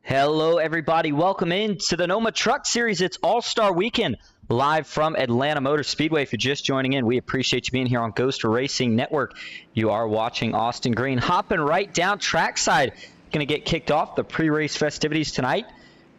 Hello, everybody. Welcome in to the NOMA Truck Series. It's All-Star Weekend, live from Atlanta Motor Speedway. If you're just joining in, we appreciate you being here on Ghost Racing Network. You are watching Austin Green hopping right down trackside. Going to get kicked off the pre-race festivities tonight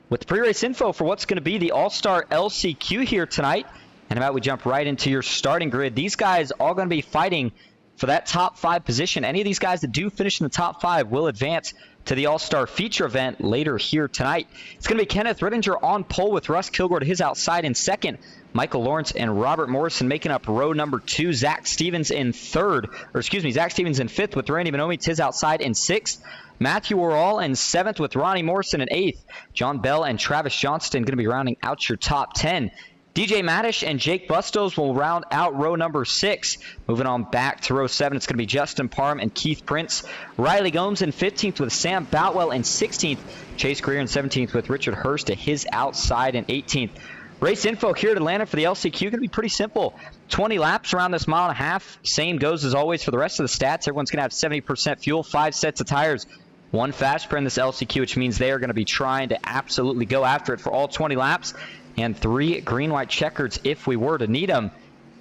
with pre-race info for what's going to be the All-Star LCQ here tonight. And about we jump right into your starting grid. These guys all going to be fighting for that top 5 position. Any of these guys that do finish in the top 5 will advance to the All-Star feature event later here tonight. It's going to be Kenneth Rittinger on pole with Russ Kilgore to his outside in second. Michael Lawrence and Robert Morrison making up row number 2. Zach Stevens in fifth with Randy Bonomi to his outside in 6th. Matthew Orall in 7th with Ronnie Morrison in 8th. John Bell and Travis Johnston going to be rounding out your top 10. DJ Maddish and Jake Bustos will round out row number 6. Moving on back to row 7, it's going to be Justin Parham and Keith Prince. Riley Gomes in 15th with Sam Boutwell in 16th. Chase Greer in 17th with Richard Hurst to his outside in 18th. Race info here at Atlanta for the LCQ going to be pretty simple. 20 laps around this mile and a half. Same goes as always for the rest of the stats. Everyone's going to have 70% fuel, 5 sets of tires, 1 fast spare in this LCQ, which means they are going to be trying to absolutely go after it for all 20 laps. And 3 green-white checkers if we were to need them.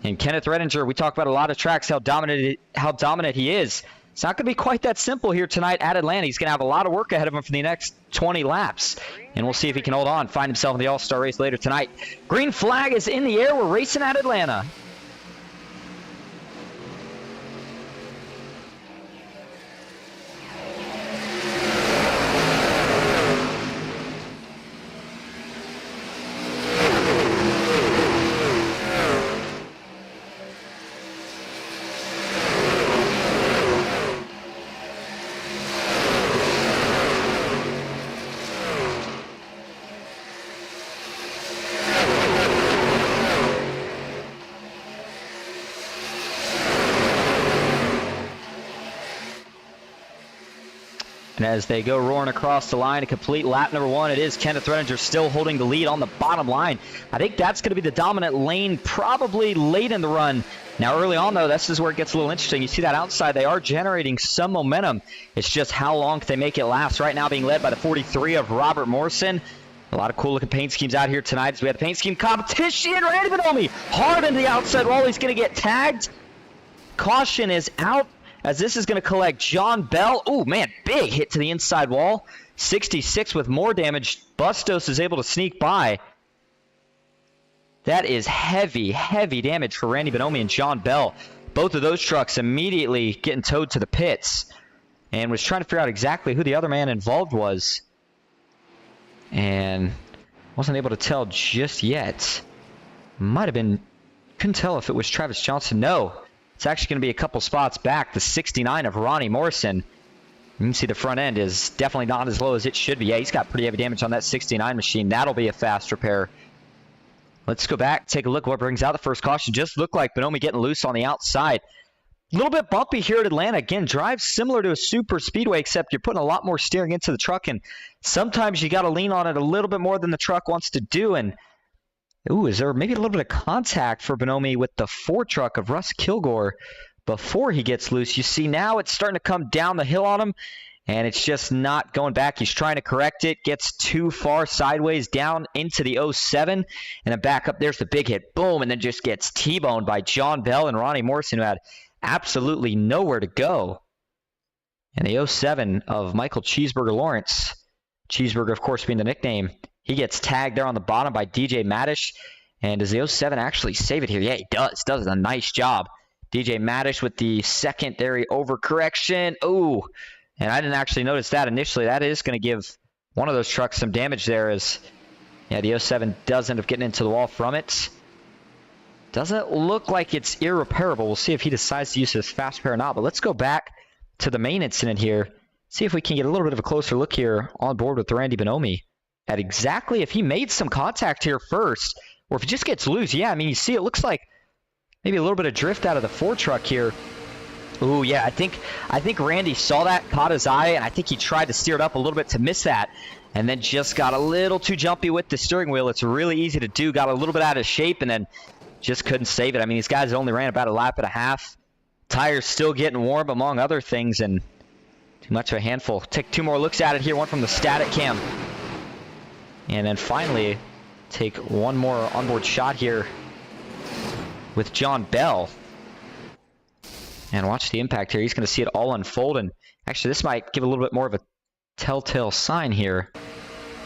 And Kenneth Rittinger, we talk about a lot of tracks, how dominant he is. It's not going to be quite that simple here tonight at Atlanta. He's going to have a lot of work ahead of him for the next 20 laps. And we'll see if he can hold on, find himself in the All-Star race later tonight. Green flag is in the air. We're racing at Atlanta. And as they go roaring across the line to complete lap number 1, it is Kenneth Rittinger still holding the lead on the bottom line. I think that's going to be the dominant lane probably late in the run. Now early on, though, this is where it gets a little interesting. You see that outside, they are generating some momentum. It's just how long can they make it last. Right now being led by the 43 of Robert Morrison. A lot of cool looking paint schemes out here tonight as we have the paint scheme competition. Randy Bonomi hard into the outside wall. He's going to get tagged. Caution is out, as this is going to collect John Bell. Oh, man, big hit to the inside wall. 66 with more damage. Bustos is able to sneak by. That is heavy, heavy damage for Randy Bonomi and John Bell. Both of those trucks immediately getting towed to the pits. And was trying to figure out exactly who the other man involved was. And wasn't able to tell just yet. Might have been, couldn't tell if it was Travis Johnson. No. It's actually going to be a couple spots back. The 69 of Ronnie Morrison. You can see the front end is definitely not as low as it should be. Yeah, he's got pretty heavy damage on that 69 machine. That'll be a fast repair. Let's go back, take a look what brings out the first caution. Just looked like Bonomi getting loose on the outside. A little bit bumpy here at Atlanta. Again, drives similar to a super speedway, except you're putting a lot more steering into the truck, and sometimes you got to lean on it a little bit more than the truck wants to do. And ooh, is there maybe a little bit of contact for Bonomi with the 4 truck of Russ Kilgore before he gets loose? You see now it's starting to come down the hill on him, and it's just not going back. He's trying to correct it, gets too far sideways down into the 07, and then back up. There's the big hit. Boom, and then just gets T-boned by John Bell and Ronnie Morrison, who had absolutely nowhere to go. And the 07 of Michael Cheeseburger Lawrence. Cheeseburger, of course, being the nickname. He gets tagged there on the bottom by DJ Maddish. And does the 07 actually save it here? Yeah, he does. Does a nice job. DJ Maddish with the secondary overcorrection. Ooh, and I didn't actually notice that initially. That is going to give one of those trucks some damage there, as yeah, the 07 does end up getting into the wall from it. Doesn't look like it's irreparable. We'll see if he decides to use his fast repair or not. But let's go back to the main incident here. See if we can get a little bit of a closer look here on board with Randy Bonomi at exactly if he made some contact here first, or if he just gets loose. Yeah, I mean, you see it looks like maybe a little bit of drift out of the 4 truck here. Ooh, yeah, I think Randy saw that, caught his eye, and I think he tried to steer it up a little bit to miss that, and then just got a little too jumpy with the steering wheel. It's really easy to do. Got a little bit out of shape, and then just couldn't save it. I mean, these guys only ran about a lap and a half. Tires still getting warm, among other things, and too much of a handful. Take 2 more looks at it here. One from the static cam. And then finally, take one more onboard shot here with John Bell. And watch the impact here. He's going to see it all unfold. And actually, this might give a little bit more of a telltale sign here.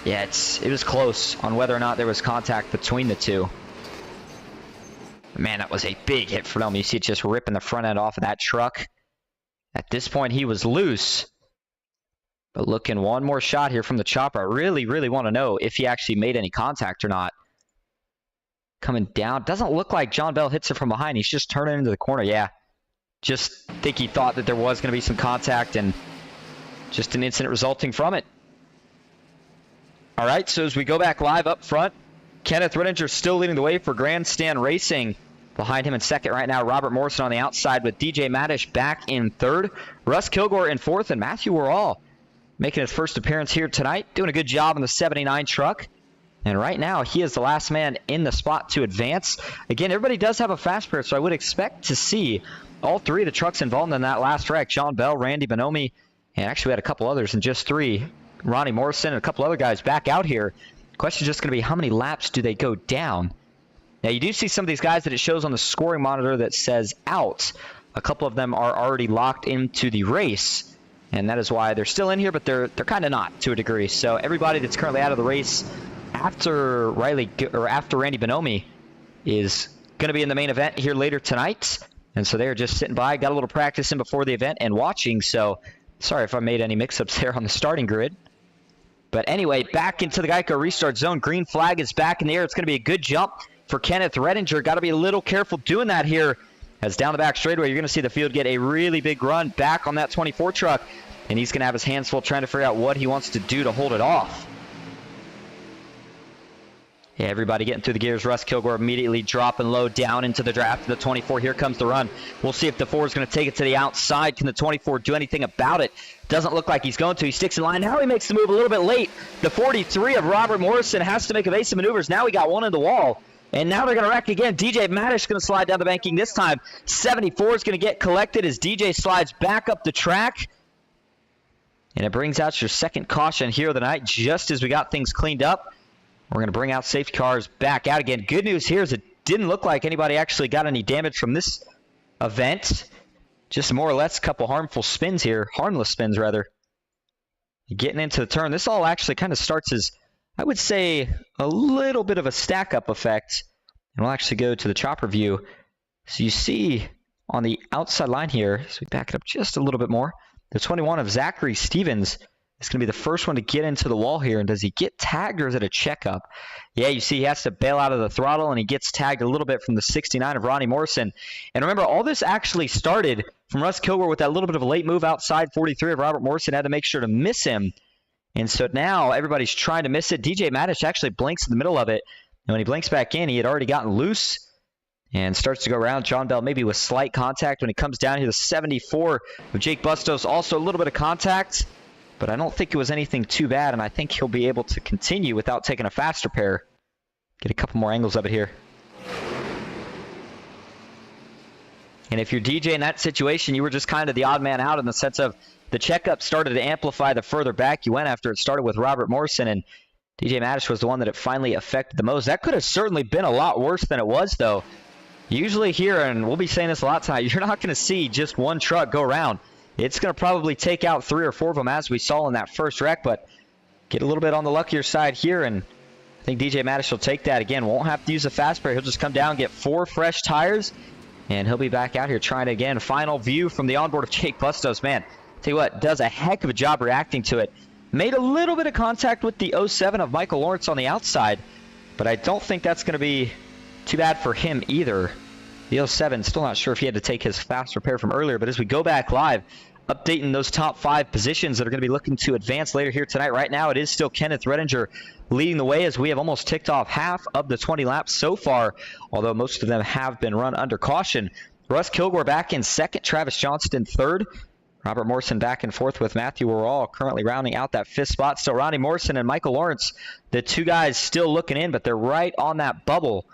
Yeah, it was close on whether or not there was contact between the two. Man, that was a big hit for NOMA. You see it just ripping the front end off of that truck. At this point, he was loose. But looking one more shot here from the chopper. I really, really want to know if he actually made any contact or not. Coming down. Doesn't look like John Bell hits it from behind. He's just turning into the corner. Yeah. Just think he thought that there was going to be some contact and just an incident resulting from it. All right, so as we go back live up front, Kenneth Redinger still leading the way for Grandstand Racing. Behind him in second right now, Robert Morrison on the outside with DJ Madish back in third. Russ Kilgore in fourth, and Matthew Worrall making his first appearance here tonight. Doing a good job in the 79 truck. And right now, he is the last man in the spot to advance. Again, everybody does have a fast pair, so I would expect to see all three of the trucks involved in that last wreck. John Bell, Randy Bonomi, and actually we had a couple others in just three. Ronnie Morrison and a couple other guys back out here. The question is just going to be how many laps do they go down? Now, you do see some of these guys that it shows on the scoring monitor that says out. A couple of them are already locked into the race, and that is why they're still in here, but they're kind of not to a degree. So everybody that's currently out of the race after Randy Bonomi is going to be in the main event here later tonight. And so they're just sitting by, got a little practice in before the event and watching. So sorry if I made any mix-ups there on the starting grid. But anyway, back into the Geico restart zone. Green flag is back in the air. It's going to be a good jump for Kenneth Redinger. Got to be a little careful doing that here. As down the back straightaway, you're going to see the field get a really big run back on that 24 truck. And he's going to have his hands full trying to figure out what he wants to do to hold it off. Yeah, everybody getting through the gears. Russ Kilgore immediately dropping low down into the draft of the 24. Here comes the run. We'll see if the 4 is going to take it to the outside. Can the 24 do anything about it? Doesn't look like he's going to. He sticks in line. Now he makes the move a little bit late. The 43 of Robert Morrison has to make evasive maneuvers. Now he got one in the wall. And now they're going to wreck again. DJ Madish is going to slide down the banking this time. 74 is going to get collected as DJ slides back up the track. And it brings out your second caution here of the night just as we got things cleaned up. We're going to bring out safety cars back out again. Good news here is it didn't look like anybody actually got any damage from this event. Just more or less a couple harmful spins here. Harmless spins, rather. Getting into the turn. This all actually kind of starts as, I would say, a little bit of a stack-up effect. And we'll actually go to the chopper view. So you see on the outside line here, so we back it up just a little bit more, the 21 of Zachary Stevens is going to be the first one to get into the wall here. And does he get tagged or is it a checkup? Yeah, you see he has to bail out of the throttle, and he gets tagged a little bit from the 69 of Ronnie Morrison. And remember, all this actually started from Russ Kilgore with that little bit of a late move outside. 43 of Robert Morrison had to make sure to miss him. And so now everybody's trying to miss it. DJ Madish actually blinks in the middle of it. And when he blinks back in, he had already gotten loose and starts to go around. John Bell maybe with slight contact when he comes down here. The 74 of Jake Bustos, also a little bit of contact. But I don't think it was anything too bad, and I think he'll be able to continue without taking a faster pair. Get a couple more angles of it here. And if you're DJ in that situation, you were just kind of the odd man out in the sense of the checkup started to amplify the further back you went after it started with Robert Morrison, and DJ Madish was the one that it finally affected the most. That could have certainly been a lot worse than it was, though. Usually here, and we'll be saying this a lot tonight, you're not going to see just one truck go around. It's going to probably take out 3 or 4 of them as we saw in that first wreck, but get a little bit on the luckier side here, and I think DJ Madish will take that. Again, won't have to use a fast pair. He'll just come down, get 4 fresh tires, and he'll be back out here trying to, again, final view from the onboard of Jake Bustos. Man, tell you what, does a heck of a job reacting to it. Made a little bit of contact with the 07 of Michael Lawrence on the outside, but I don't think that's going to be too bad for him either. The 07, still not sure if he had to take his fast repair from earlier, but as we go back live, updating those top 5 positions that are going to be looking to advance later here tonight. Right now, it is still Kenneth Redinger leading the way as we have almost ticked off half of the 20 laps so far, although most of them have been run under caution. Russ Kilgore back in second, Travis Johnston third, Robert Morrison back and forth with Matthew Worrall currently rounding out that 5th spot. Still Ronnie Morrison and Michael Lawrence, the 2 guys still looking in, but they're right on that bubble.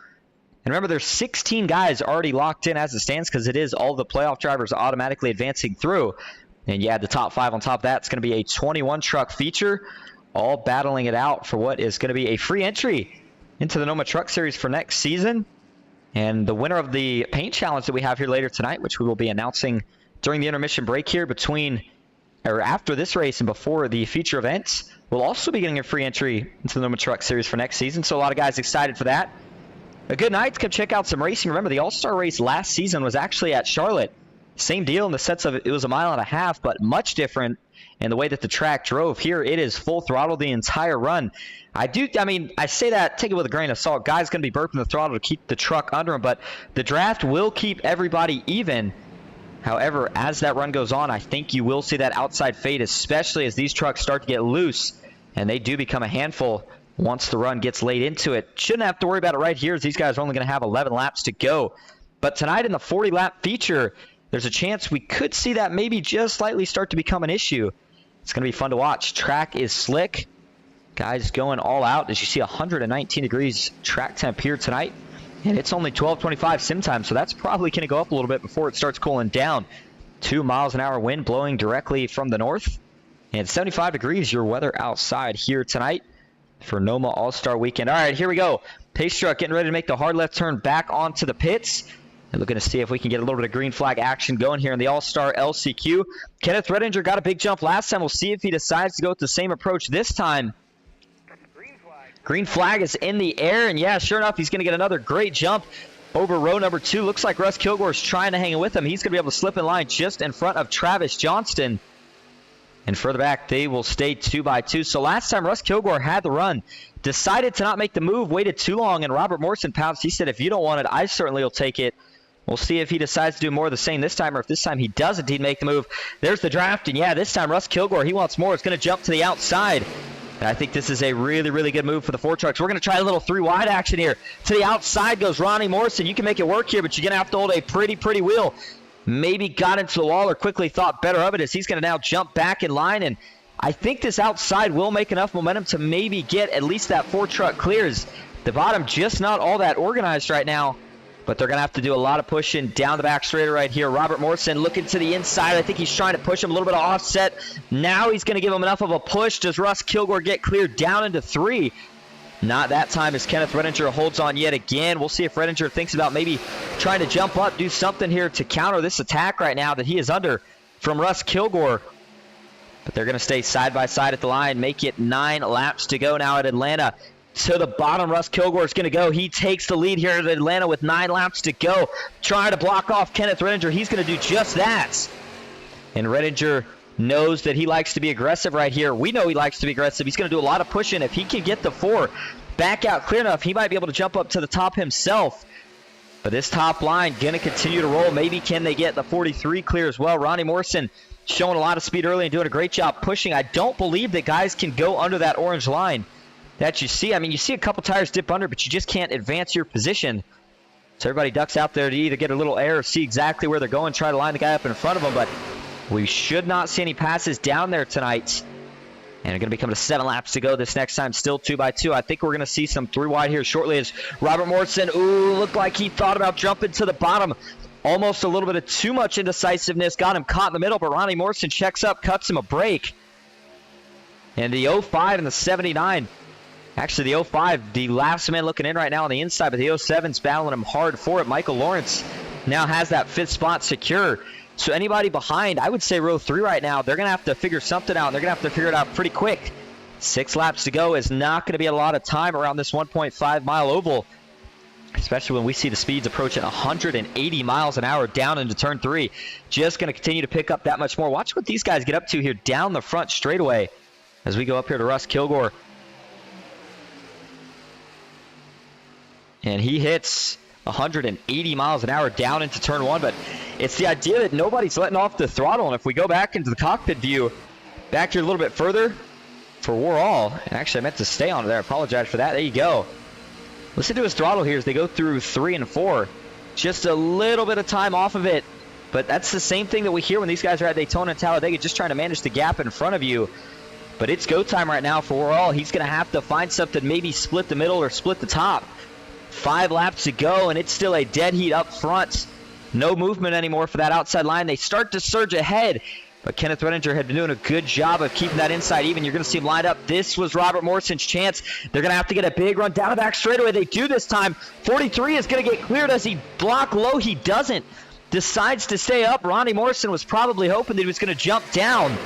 And remember, there's 16 guys already locked in as it stands because it is all the playoff drivers automatically advancing through. And you add the top 5 on top of that, it's going to be a 21 truck feature. all battling it out for what is going to be a free entry into the NOMA Truck Series for next season. And the winner of the paint challenge that we have here later tonight, which we will be announcing during the intermission break here after this race and before the feature events, will also be getting a free entry into the NOMA Truck Series for next season. So a lot of guys excited for that. A good night to come check out some racing. Remember, the All-Star race last season was actually at Charlotte. Same deal in the sense of it was a mile and a half, but much different in the way that the track drove. Here it is full throttle the entire run. I say that, take it with a grain of salt. Guys going to be burping the throttle to keep the truck under him, but the draft will keep everybody even. However, as that run goes on, I think you will see that outside fade, especially as these trucks start to get loose, and they do become a handful once the run gets laid into it. Shouldn't have to worry about it right here, as these guys are only going to have 11 laps to go. But tonight in the 40-lap feature, there's a chance we could see that maybe just slightly start to become an issue. It's going to be fun to watch. Track is slick. Guys going all out. As you see, 119 degrees track temp here tonight. And it's only 12:25 sim time, so that's probably going to go up a little bit before it starts cooling down. 2 miles an hour wind blowing directly from the north. And 75 degrees your weather outside here tonight for NOMA All-Star Weekend. All right, here we go. Pace truck getting ready to make the hard left turn back onto the pits. And looking to see if we can get a little bit of green flag action going here in the All-Star LCQ. Kenneth Redinger got a big jump last time. We'll see if he decides to go with the same approach this time. Green flag is in the air, and yeah, sure enough, he's going to get another great jump over row number 2. Looks like Russ Kilgore's trying to hang with him. He's going to be able to slip in line just in front of Travis Johnston. And further back, they will stay 2 by 2. So last time, Russ Kilgore had the run, decided to not make the move, waited too long, and Robert Morrison pounced. He said, if you don't want it, I certainly will take it. We'll see if he decides to do more of the same this time, or if this time he doesn't, he'd make the move. There's the draft, and yeah, this time Russ Kilgore, he wants more. It's going to jump to the outside. And I think this is a really, really good move for the 4 trucks. We're going to try a little 3 wide action here. To the outside goes Ronnie Morrison. You can make it work here, but you're going to have to hold a pretty wheel. Maybe got into the wall or quickly thought better of it, as he's going to now jump back in line. And I think this outside will make enough momentum to maybe get at least that 4 truck clears. The bottom just not all that organized right now, but they're going to have to do a lot of pushing down the back straighter right here. Robert Morrison looking to the inside. I think he's trying to push him a little bit of offset. Now he's going to give him enough of a push. Does Russ Kilgore get cleared down into 3? Not that time, as Kenneth Redinger holds on yet again. We'll see if Redinger thinks about maybe trying to jump up, do something here to counter this attack right now that he is under from Russ Kilgore. But they're going to stay side by side at the line, make it 9 laps to go now at Atlanta. To the bottom, Russ Kilgore is going to go. He takes the lead here at Atlanta with 9 laps to go. Trying to block off Kenneth Redinger. He's going to do just that. And Redinger knows that he likes to be aggressive right here. We know he likes to be aggressive. He's going to do a lot of pushing. If he can get the 4 back out clear enough, he might be able to jump up to the top himself. But this top line going to continue to roll. Maybe can they get the 43 clear as well. Ronnie Morrison showing a lot of speed early and doing a great job pushing. I don't believe that guys can go under that orange line that you see. I mean, you see a couple tires dip under, but you just can't advance your position. So everybody ducks out there to either get a little air or see exactly where they're going, try to line the guy up in front of them. But we should not see any passes down there tonight. And they're going to be coming to 7 laps to go this next time, still 2 by 2. I think we're going to see some 3 wide here shortly as Robert Morrison, looked like he thought about jumping to the bottom. Almost a little bit of too much indecisiveness. Got him caught in the middle, but Ronnie Morrison checks up, cuts him a break. And the 05 and the 79. Actually, the 05, the last man looking in right now on the inside, but the 07's battling him hard for it. Michael Lawrence now has that 5th spot secure. So anybody behind, I would say row 3 right now, they're going to have to figure something out. They're going to have to figure it out pretty quick. 6 laps to go is not going to be a lot of time around this 1.5-mile oval, especially when we see the speeds approaching 180 miles an hour down into turn 3. Just going to continue to pick up that much more. Watch what these guys get up to here down the front straightaway as we go up here to Russ Kilgore. And he hits 180 miles an hour down into turn 1, but it's the idea that nobody's letting off the throttle. And if we go back into the cockpit view, back here a little bit further for Warhol, and actually I meant to stay on there, I apologize for that. There you go. Listen to his throttle here as they go through 3 and 4. Just a little bit of time off of it, but that's the same thing that we hear when these guys are at Daytona and Talladega, just trying to manage the gap in front of you. But it's go time right now for Warhol. He's going to have to find something, maybe split the middle or split the top. 5 laps to go, and it's still a dead heat up front. No movement anymore for that outside line. They start to surge ahead. But Kenneth Redinger had been doing a good job of keeping that inside even. You're going to see him lined up. This was Robert Morrison's chance. They're going to have to get a big run down the back straightaway. They do this time. 43 is going to get cleared. As he block low? He doesn't. Decides to stay up. Ronnie Morrison was probably hoping that he was going to jump down.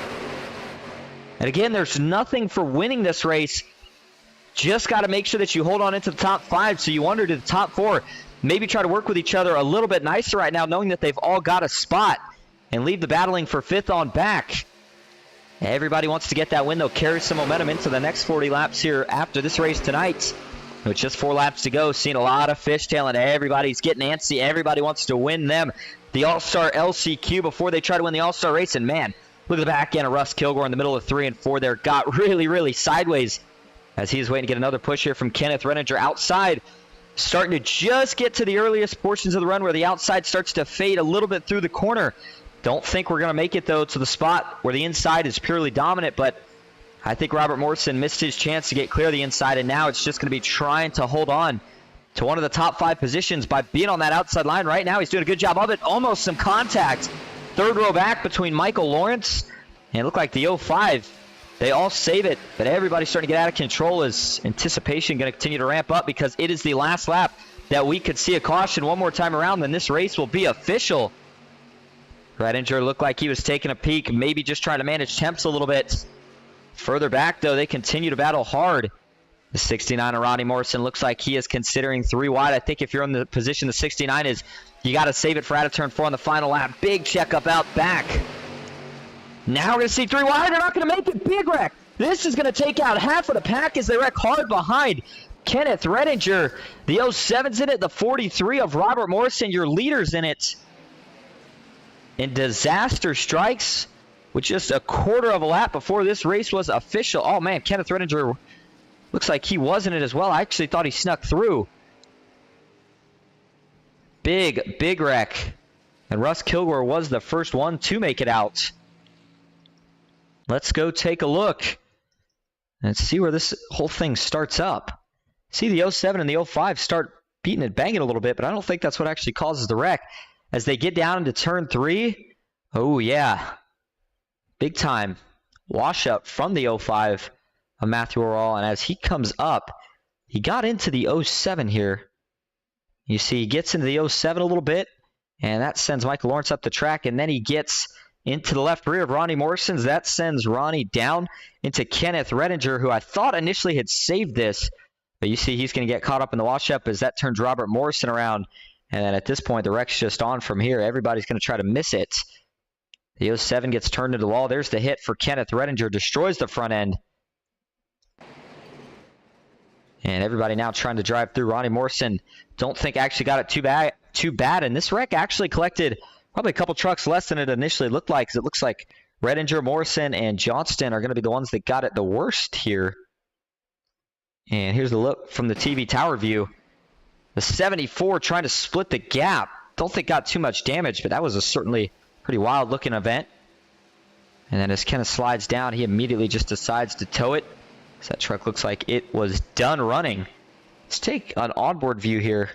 And again, there's nothing for winning this race. Just got to make sure that you hold on into the top 5. So you wonder, to the top 4, maybe try to work with each other a little bit nicer right now, knowing that they've all got a spot, and leave the battling for 5th on back. Everybody wants to get that win, though. Carry some momentum into the next 40 laps here after this race tonight. With just 4 laps to go, seeing a lot of fishtailing. Everybody's getting antsy. Everybody wants to win them the All-Star LCQ before they try to win the All-Star race. And man, look at the back end of Russ Kilgore in the middle of 3 and 4 there. Got really, really sideways as he's waiting to get another push here from Kenneth Redinger outside. Starting to just get to the earliest portions of the run where the outside starts to fade a little bit through the corner. Don't think we're going to make it, though, to the spot where the inside is purely dominant, but I think Robert Morrison missed his chance to get clear of the inside, and now it's just going to be trying to hold on to one of the top 5 positions by being on that outside line. Right now, he's doing a good job of it. Almost some contact. 3rd row back between Michael Lawrence and it looked like the 05. They all save it, but everybody's starting to get out of control as anticipation going to continue to ramp up, because it is the last lap that we could see a caution one more time around, then this race will be official. Redinger looked like he was taking a peek, maybe just trying to manage temps a little bit. Further back, though, they continue to battle hard. The 69 of Ronnie Morrison looks like he is considering 3 wide. I think if you're in the position the 69 is, you got to save it for out of turn 4 on the final lap. Big checkup out back. Now we're going to see 3 wide. They're not going to make it. Big wreck. This is going to take out half of the pack as they wreck hard behind Kenneth Redinger. The 07's in it. The 43 of Robert Morrison, your leader's in it. And disaster strikes with just a quarter of a lap before this race was official. Oh, man, Kenneth Redinger looks like he was in it as well. I actually thought he snuck through. Big wreck. And Russ Kilgore was the first one to make it out. Let's go take a look and see where this whole thing starts up. See the 07 and the 05 start beating and banging a little bit, but I don't think that's what actually causes the wreck. As they get down into turn 3, oh yeah, big time wash up from the 05 of Matthew Orall. And as he comes up, he got into the 07 here. You see he gets into the 07 a little bit, and that sends Michael Lawrence up the track, and then he gets into the left rear of Ronnie Morrison's. That sends Ronnie down into Kenneth Redinger, who I thought initially had saved this, but you see he's going to get caught up in the wash up as that turns Robert Morrison around. And then at this point, the wreck's just on from here. Everybody's going to try to miss it. The 07 gets turned into the wall. There's the hit for Kenneth Redinger. Destroys the front end. And everybody now trying to drive through. Ronnie Morrison, don't think actually got it too bad. And this wreck actually collected probably a couple trucks less than it initially looked like, because it looks like Redinger, Morrison, and Johnston are going to be the ones that got it the worst here. And here's the look from the TV tower view. The 74 trying to split the gap. Don't think got too much damage, but that was a certainly pretty wild looking event. And then as Kenneth slides down, he immediately just decides to tow it. So that truck looks like it was done running. Let's take an onboard view here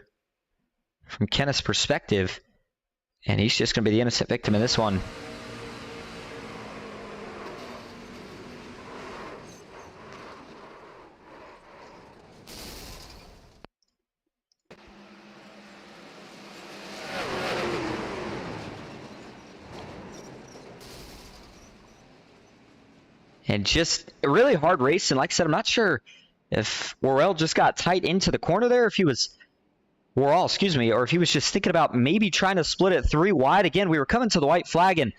from Kenneth's perspective. And he's just going to be the innocent victim in this one. And just a really hard race. And like I said, I'm not sure if Worrell just got tight into the corner there, if he was Worrell, or if he was just thinking about maybe trying to split it 3 wide. Again, we were coming to the white flag and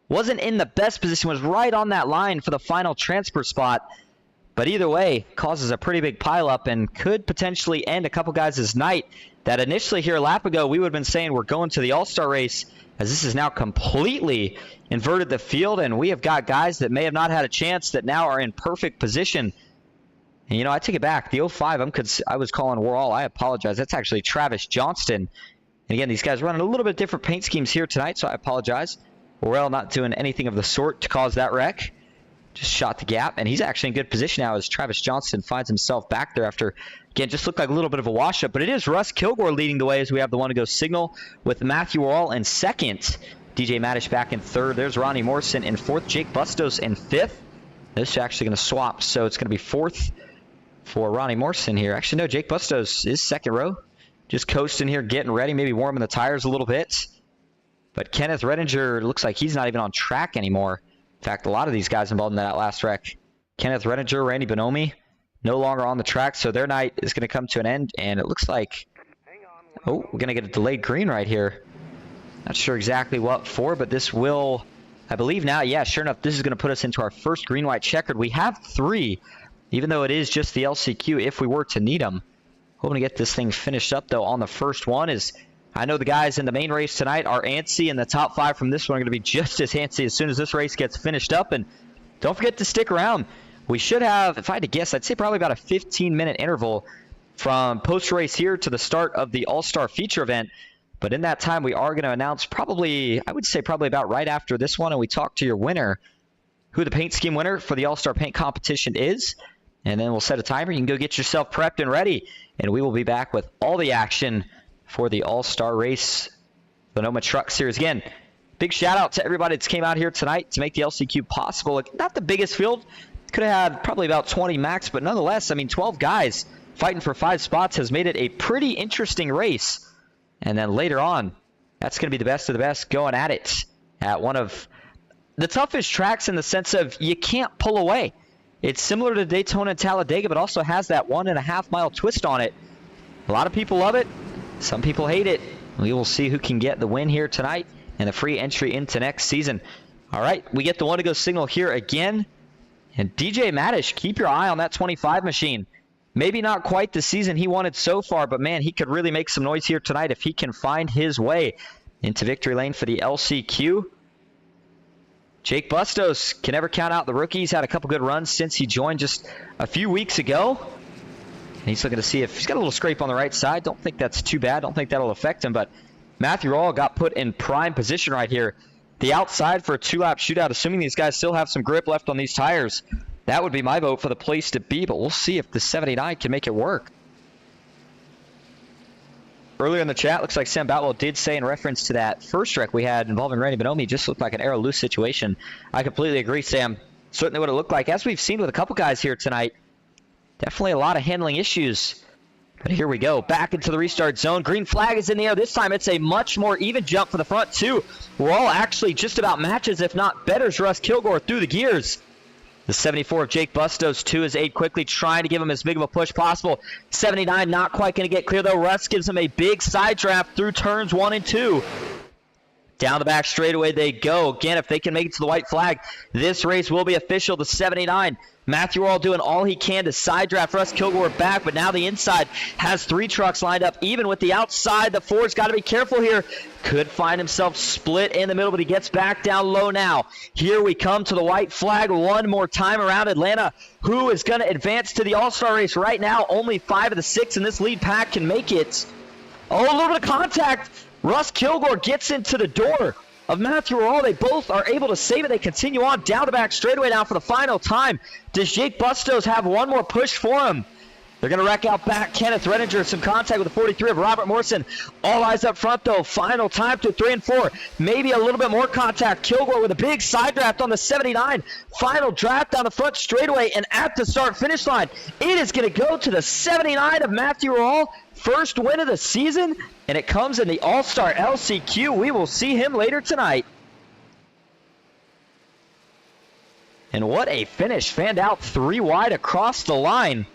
wasn't in the best position, was right on that line for the final transfer spot. But either way, causes a pretty big pileup and could potentially end a couple guys' night that initially here a lap ago we would have been saying we're going to the All-Star race, as this is now completely inverted the field, and we have got guys that may have not had a chance that now are in perfect position. And, you know, I take it back. The 05, I was calling Worrell. I apologize. That's actually Travis Johnston. And, again, these guys running a little bit different paint schemes here tonight, so I apologize. Worrell not doing anything of the sort to cause that wreck. Just shot the gap, and he's actually in good position now as Travis Johnston finds himself back there after, again, just looked like a little bit of a wash-up. But it is Russ Kilgore leading the way as we have the one to go signal with Matthew Orall in second. DJ Madish back in third. There's Ronnie Morrison in fourth. Jake Bustos in fifth. This is actually going to swap, so it's going to be fourth for Ronnie Morrison here. Actually, no, Jake Bustos is second row. Just coasting here, getting ready, maybe warming the tires a little bit. But Kenneth Redinger looks like he's not even on track anymore. In fact, a lot of these guys involved in that last wreck. Kenneth Redinger, Randy Bonomi, no longer on the track, so their night is going to come to an end. And it looks like, oh, we're going to get a delayed green right here. Not sure exactly what for, but this will, I believe now, yeah, sure enough, this is going to put us into our first green-white checkered. We have 3, even though it is just the LCQ if we were to need them. Hoping to get this thing finished up, though, on the first one. Is I know the guys in the main race tonight are antsy, and the top 5 from this one are going to be just as antsy as soon as this race gets finished up. And don't forget to stick around. We should have, if I had to guess, I'd say probably about a 15-minute interval from post-race here to the start of the All-Star feature event. But in that time, we are going to announce probably, I would say probably about right after this one, and we talk to your winner, who the paint scheme winner for the All-Star paint competition is. And then we'll set a timer. You can go get yourself prepped and ready. And we will be back with all the action for the All-Star race, the NOMA Truck Series. Again, big shout-out to everybody that's came out here tonight to make the LCQ possible. Not the biggest field. Could have had probably about 20 max, but nonetheless, I mean, 12 guys fighting for 5 spots has made it a pretty interesting race. And then later on, that's going to be the best of the best going at it at one of the toughest tracks in the sense of you can't pull away. It's similar to Daytona and Talladega, but also has that 1.5 mile twist on it. A lot of people love it. Some people hate it. We will see who can get the win here tonight and the free entry into next season. All right, we get the one to go signal here again. And DJ Madish, keep your eye on that 25 machine. Maybe not quite the season he wanted so far, but man, he could really make some noise here tonight if he can find his way into victory lane for the LCQ. Jake Bustos can never count out the rookies. Had a couple good runs since he joined just a few weeks ago. And he's looking to see if he's got a little scrape on the right side. Don't think that's too bad. Don't think that'll affect him. But Matthew Rawl got put in prime position right here. The outside for a 2-lap shootout, assuming these guys still have some grip left on these tires. That would be my vote for the place to be, but we'll see if the 79 can make it work. Earlier in the chat, looks like Sam Batwell did say in reference to that first wreck we had involving Randy Bonomi, just looked like an aero loose situation. I completely agree, Sam. Certainly what it looked like. As we've seen with a couple guys here tonight, definitely a lot of handling issues. But here we go, back into the restart zone. Green flag is in the air. This time it's a much more even jump for the front two. We're all actually just about matches, if not betters. Russ Kilgore through the gears. The 74 of Jake Bustos, 2 is 8 quickly, trying to give him as big of a push possible. 79 not quite going to get clear, though. Russ gives him a big side draft through turns 1 and 2. Down the back straightaway they go. Again, if they can make it to the white flag, this race will be official. The 79, Matthew Rawl doing all he can to side draft Russ Kilgore back, but now the inside has 3 trucks lined up, even with the outside. The Ford's got to be careful here. Could find himself split in the middle, but he gets back down low now. Here we come to the white flag one more time around Atlanta. Who is going to advance to the All-Star race right now? Only 5 of the 6 in this lead pack can make it. Oh, a little bit of contact. Russ Kilgore gets into the door of Matthew Rawl. They both are able to save it. They continue on down the back straightaway now for the final time. Does Jake Bustos have one more push for him? They're going to wreck out back. Kenneth Redinger, some contact with the 43 of Robert Morrison. All eyes up front, though. Final time to 3 and 4. Maybe a little bit more contact. Kilgore with a big side draft on the 79. Final draft down the front straightaway, and at the start-finish line, it is going to go to the 79 of Matthew Rawl. First win of the season, and it comes in the All-Star LCQ. We will see him later tonight. And what a finish. Fanned out 3 wide across the line.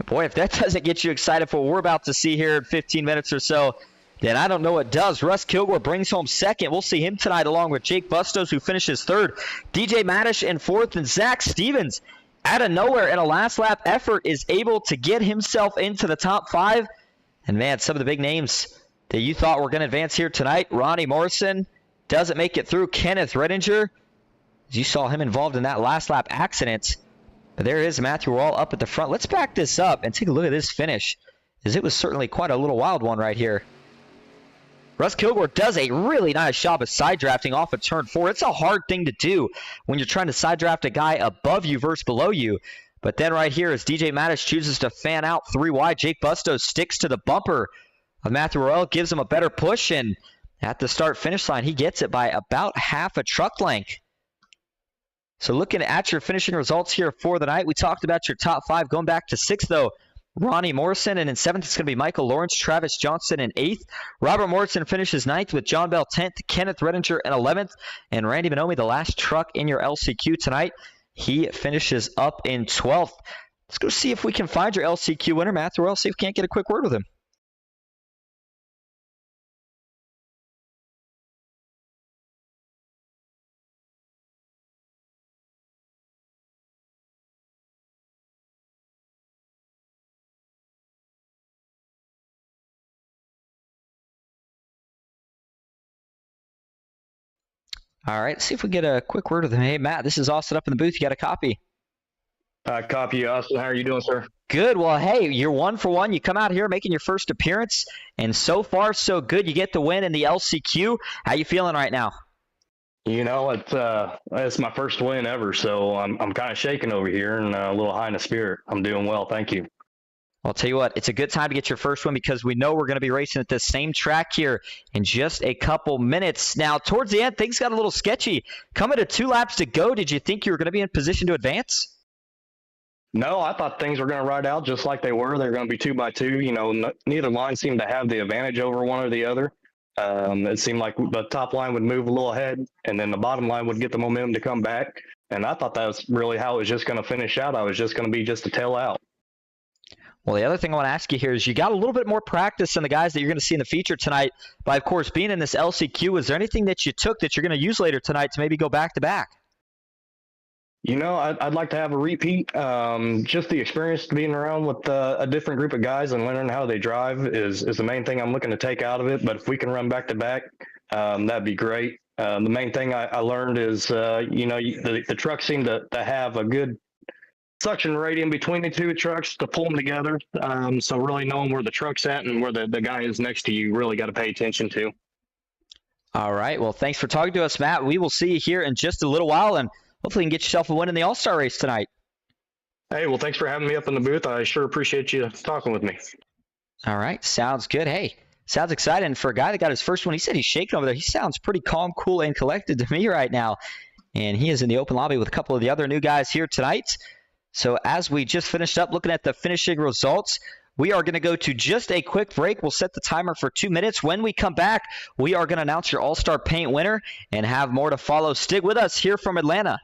Boy, if that doesn't get you excited for what we're about to see here in 15 minutes or so, then I don't know what does. Russ Kilgore brings home second. We'll see him tonight along with Jake Bustos, who finishes third. DJ Madish in fourth, and Zach Stevens, out of nowhere in a last lap effort, is able to get himself into the top 5. And man, some of the big names that you thought were going to advance here tonight. Ronnie Morrison doesn't make it through. Kenneth Redinger, as you saw him involved in that last lap accident. But there is Matthew Rawl up at the front. Let's back this up and take a look at this finish, as it was certainly quite a little wild one right here. Russ Kilgore does a really nice job of side drafting off of turn 4. It's a hard thing to do when you're trying to side draft a guy above you versus below you. But then right here, as DJ Madish chooses to fan out 3 wide, Jake Bustos sticks to the bumper of Matthew Rawl, gives him a better push, and At the start-finish line, he gets it by about half a truck length. So looking at your finishing results here for the night, we talked about your top 5. Going back to 6th, though, Ronnie Morrison, and in 7th, it's going to be Michael Lawrence, Travis Johnson in 8th. Robert Morrison finishes 9th with John Bell 10th, Kenneth Redinger in 11th, and Randy Bonomi, the last truck in your LCQ tonight, he finishes up in 12th. Let's go see if we can find your LCQ winner, Matthew, or else see if we can't get a quick word with him. All right, let's see if we get a quick word with him. Hey, Matt, this is Austin up in the booth. You got a copy? Copy, Austin. How are you doing, sir? Good. Well, hey, you're 1 for 1. You come out here making your first appearance, and so far, so good. You get the win in the LCQ. How you feeling right now? You know, it's my first win ever, so I'm kind of shaking over here and a little high in the spirit. I'm doing well, thank you. I'll tell you what, it's a good time to get your first one because we know we're going to be racing at this same track here in just a couple minutes. Now, towards the end, things got a little sketchy. Coming to 2 laps to go, did you think you were going to be in position to advance? No, I thought things were going to ride out just like they were. They're going to be 2 by 2. You know, neither line seemed to have the advantage over one or the other. It seemed like the top line would move a little ahead, and then the bottom line would get the momentum to come back. And I thought that was really how it was just going to finish out. I was just going to be just a tail out. Well, the other thing I want to ask you here is you got a little bit more practice than the guys that you're going to see in the feature tonight. By, of course, being in this LCQ, is there anything that you took that you're going to use later tonight to maybe go back-to-back? You know, I'd like to have a repeat. Just the experience being around with a different group of guys and learning how they drive is the main thing I'm looking to take out of it. But if we can run back-to-back, that'd be great. The main thing I learned is, you know, the trucks seem to have a good suction rate in between the 2 trucks to pull them together. So really knowing where the truck's at and where the guy is next to you really got to pay attention to. All right. Well, thanks for talking to us, Matt. We will see you here in just a little while, and hopefully you can get yourself a win in the All-Star race tonight. Hey, well, thanks for having me up in the booth. I sure appreciate you talking with me. All right. Sounds good. Hey, sounds exciting. For a guy that got his first one, he said he's shaking over there. He sounds pretty calm, cool, and collected to me right now. And he is in the open lobby with a couple of the other new guys here tonight. So as we just finished up looking at the finishing results, we are going to go to just a quick break. We'll set the timer for 2 minutes. When we come back, we are going to announce your All-Star Paint winner and have more to follow. Stick with us here from Atlanta.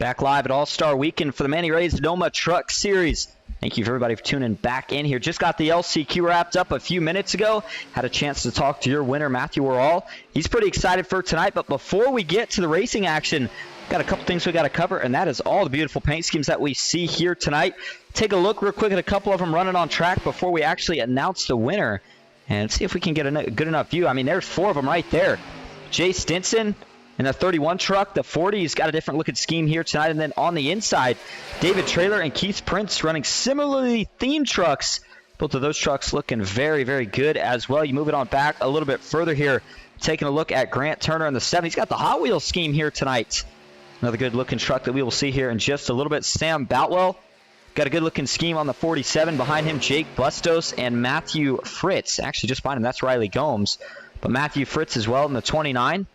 Back live at All-Star Weekend for the Manny Rays NOMA Truck Series. Thank you for everybody for tuning back in here. Just got the LCQ wrapped up a few minutes ago. Had a chance to talk to your winner, Matthew Worrall. He's pretty excited for tonight, but before we get to the racing action, got a couple things we got to cover, and that is all the beautiful paint schemes that we see here tonight. Take a look real quick at a couple of them running on track before we actually announce the winner, and see if we can get a good enough view. I mean, there's 4 of them right there. Jay Stinson in the 31 truck, the 40, he's got a different looking scheme here tonight. And then on the inside, David Traylor and Keith Prince running similarly themed trucks. Both of those trucks looking very, very good as well. You move it on back a little bit further here, taking a look at Grant Turner in the 7. He's got the Hot Wheels scheme here tonight. Another good looking truck that we will see here in just a little bit. Sam Boutwell got a good looking scheme on the 47. Behind him, Jake Bustos and Matthew Fritz. Actually, just behind him, that's Riley Gomes. But Matthew Fritz as well in the 29.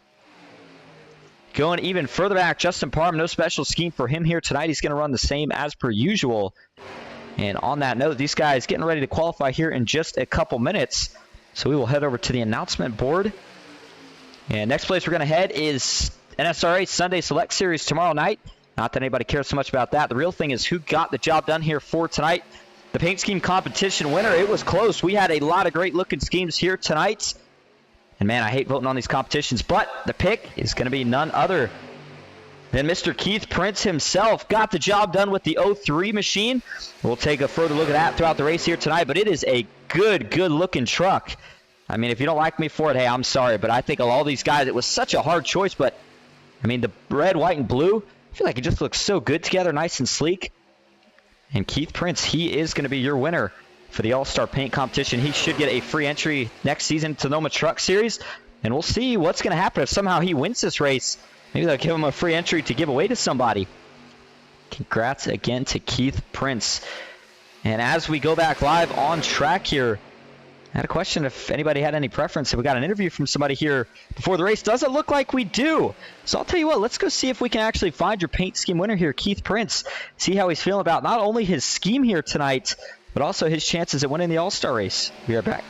Going even further back, Justin Parham, no special scheme for him here tonight. He's going to run the same as per usual. And on that note, these guys getting ready to qualify here in just a couple minutes. So we will head over to the announcement board. And next place we're going to head is NSRA Sunday Select Series tomorrow night. Not that anybody cares so much about that. The real thing is who got the job done here for tonight. The paint scheme competition winner, it was close. We had a lot of great looking schemes here tonight. And man, I hate voting on these competitions, but the pick is going to be none other than Mr. Keith Prince himself. Got the job done with the 03 machine. We'll take a further look at that throughout the race here tonight, but it is a good looking truck. I mean, if you don't like me for it, hey, I'm sorry, but I think of all these guys, it was such a hard choice, but I mean, the red, white, and blue, I feel like it just looks so good together, nice and sleek. And Keith Prince, he is going to be your winner for the All-Star Paint Competition. He should get a free entry next season to NOMA Truck Series, and we'll see what's going to happen if somehow he wins this race. Maybe they'll give him a free entry to give away to somebody. Congrats again to Keith Prince. And as we go back live on track here, I had a question if anybody had any preference. We got an interview from somebody here before the race. Doesn't look like we do. So I'll tell you what, let's go see if we can actually find your paint scheme winner here, Keith Prince. See how he's feeling about not only his scheme here tonight, but also his chances at winning the All-Star race. Be right back.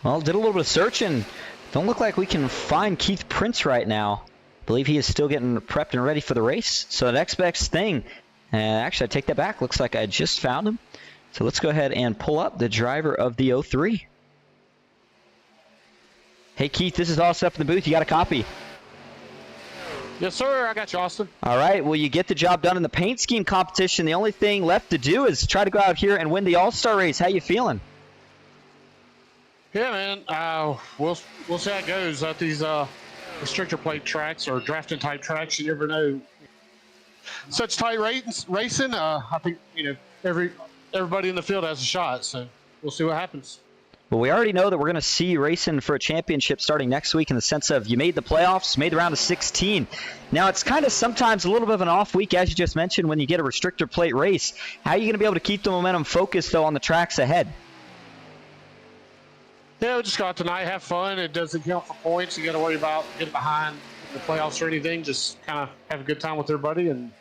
Well, did a little bit of searching. Don't look like we can find Keith Prince right now. I believe he is still getting prepped and ready for the race. So the next best thing, actually I take that back. Looks like I just found him. So let's go ahead and pull up the driver of the 03. Hey Keith, this is all set up in the booth. You got a copy? Yes, sir. I got you, Austin. All right. Well, you get the job done in the paint scheme competition. The only thing left to do is try to go out here and win the All-Star race. How you feeling? Yeah, man. We'll see how it goes at these restrictor plate tracks or drafting type tracks. You never know. Such tight racing. I think everybody in the field has a shot. So we'll see what happens. Well, we already know that we're going to see you racing for a championship starting next week in the sense of you made the playoffs, made the round of 16. Now, it's kind of sometimes a little bit of an off week, as you just mentioned, when you get a restrictor plate race. How are you going to be able to keep the momentum focused, though, on the tracks ahead? Yeah, we just got tonight, have fun. It doesn't count for points. You got to worry about getting behind the playoffs or anything. Just kind of have a good time with everybody. And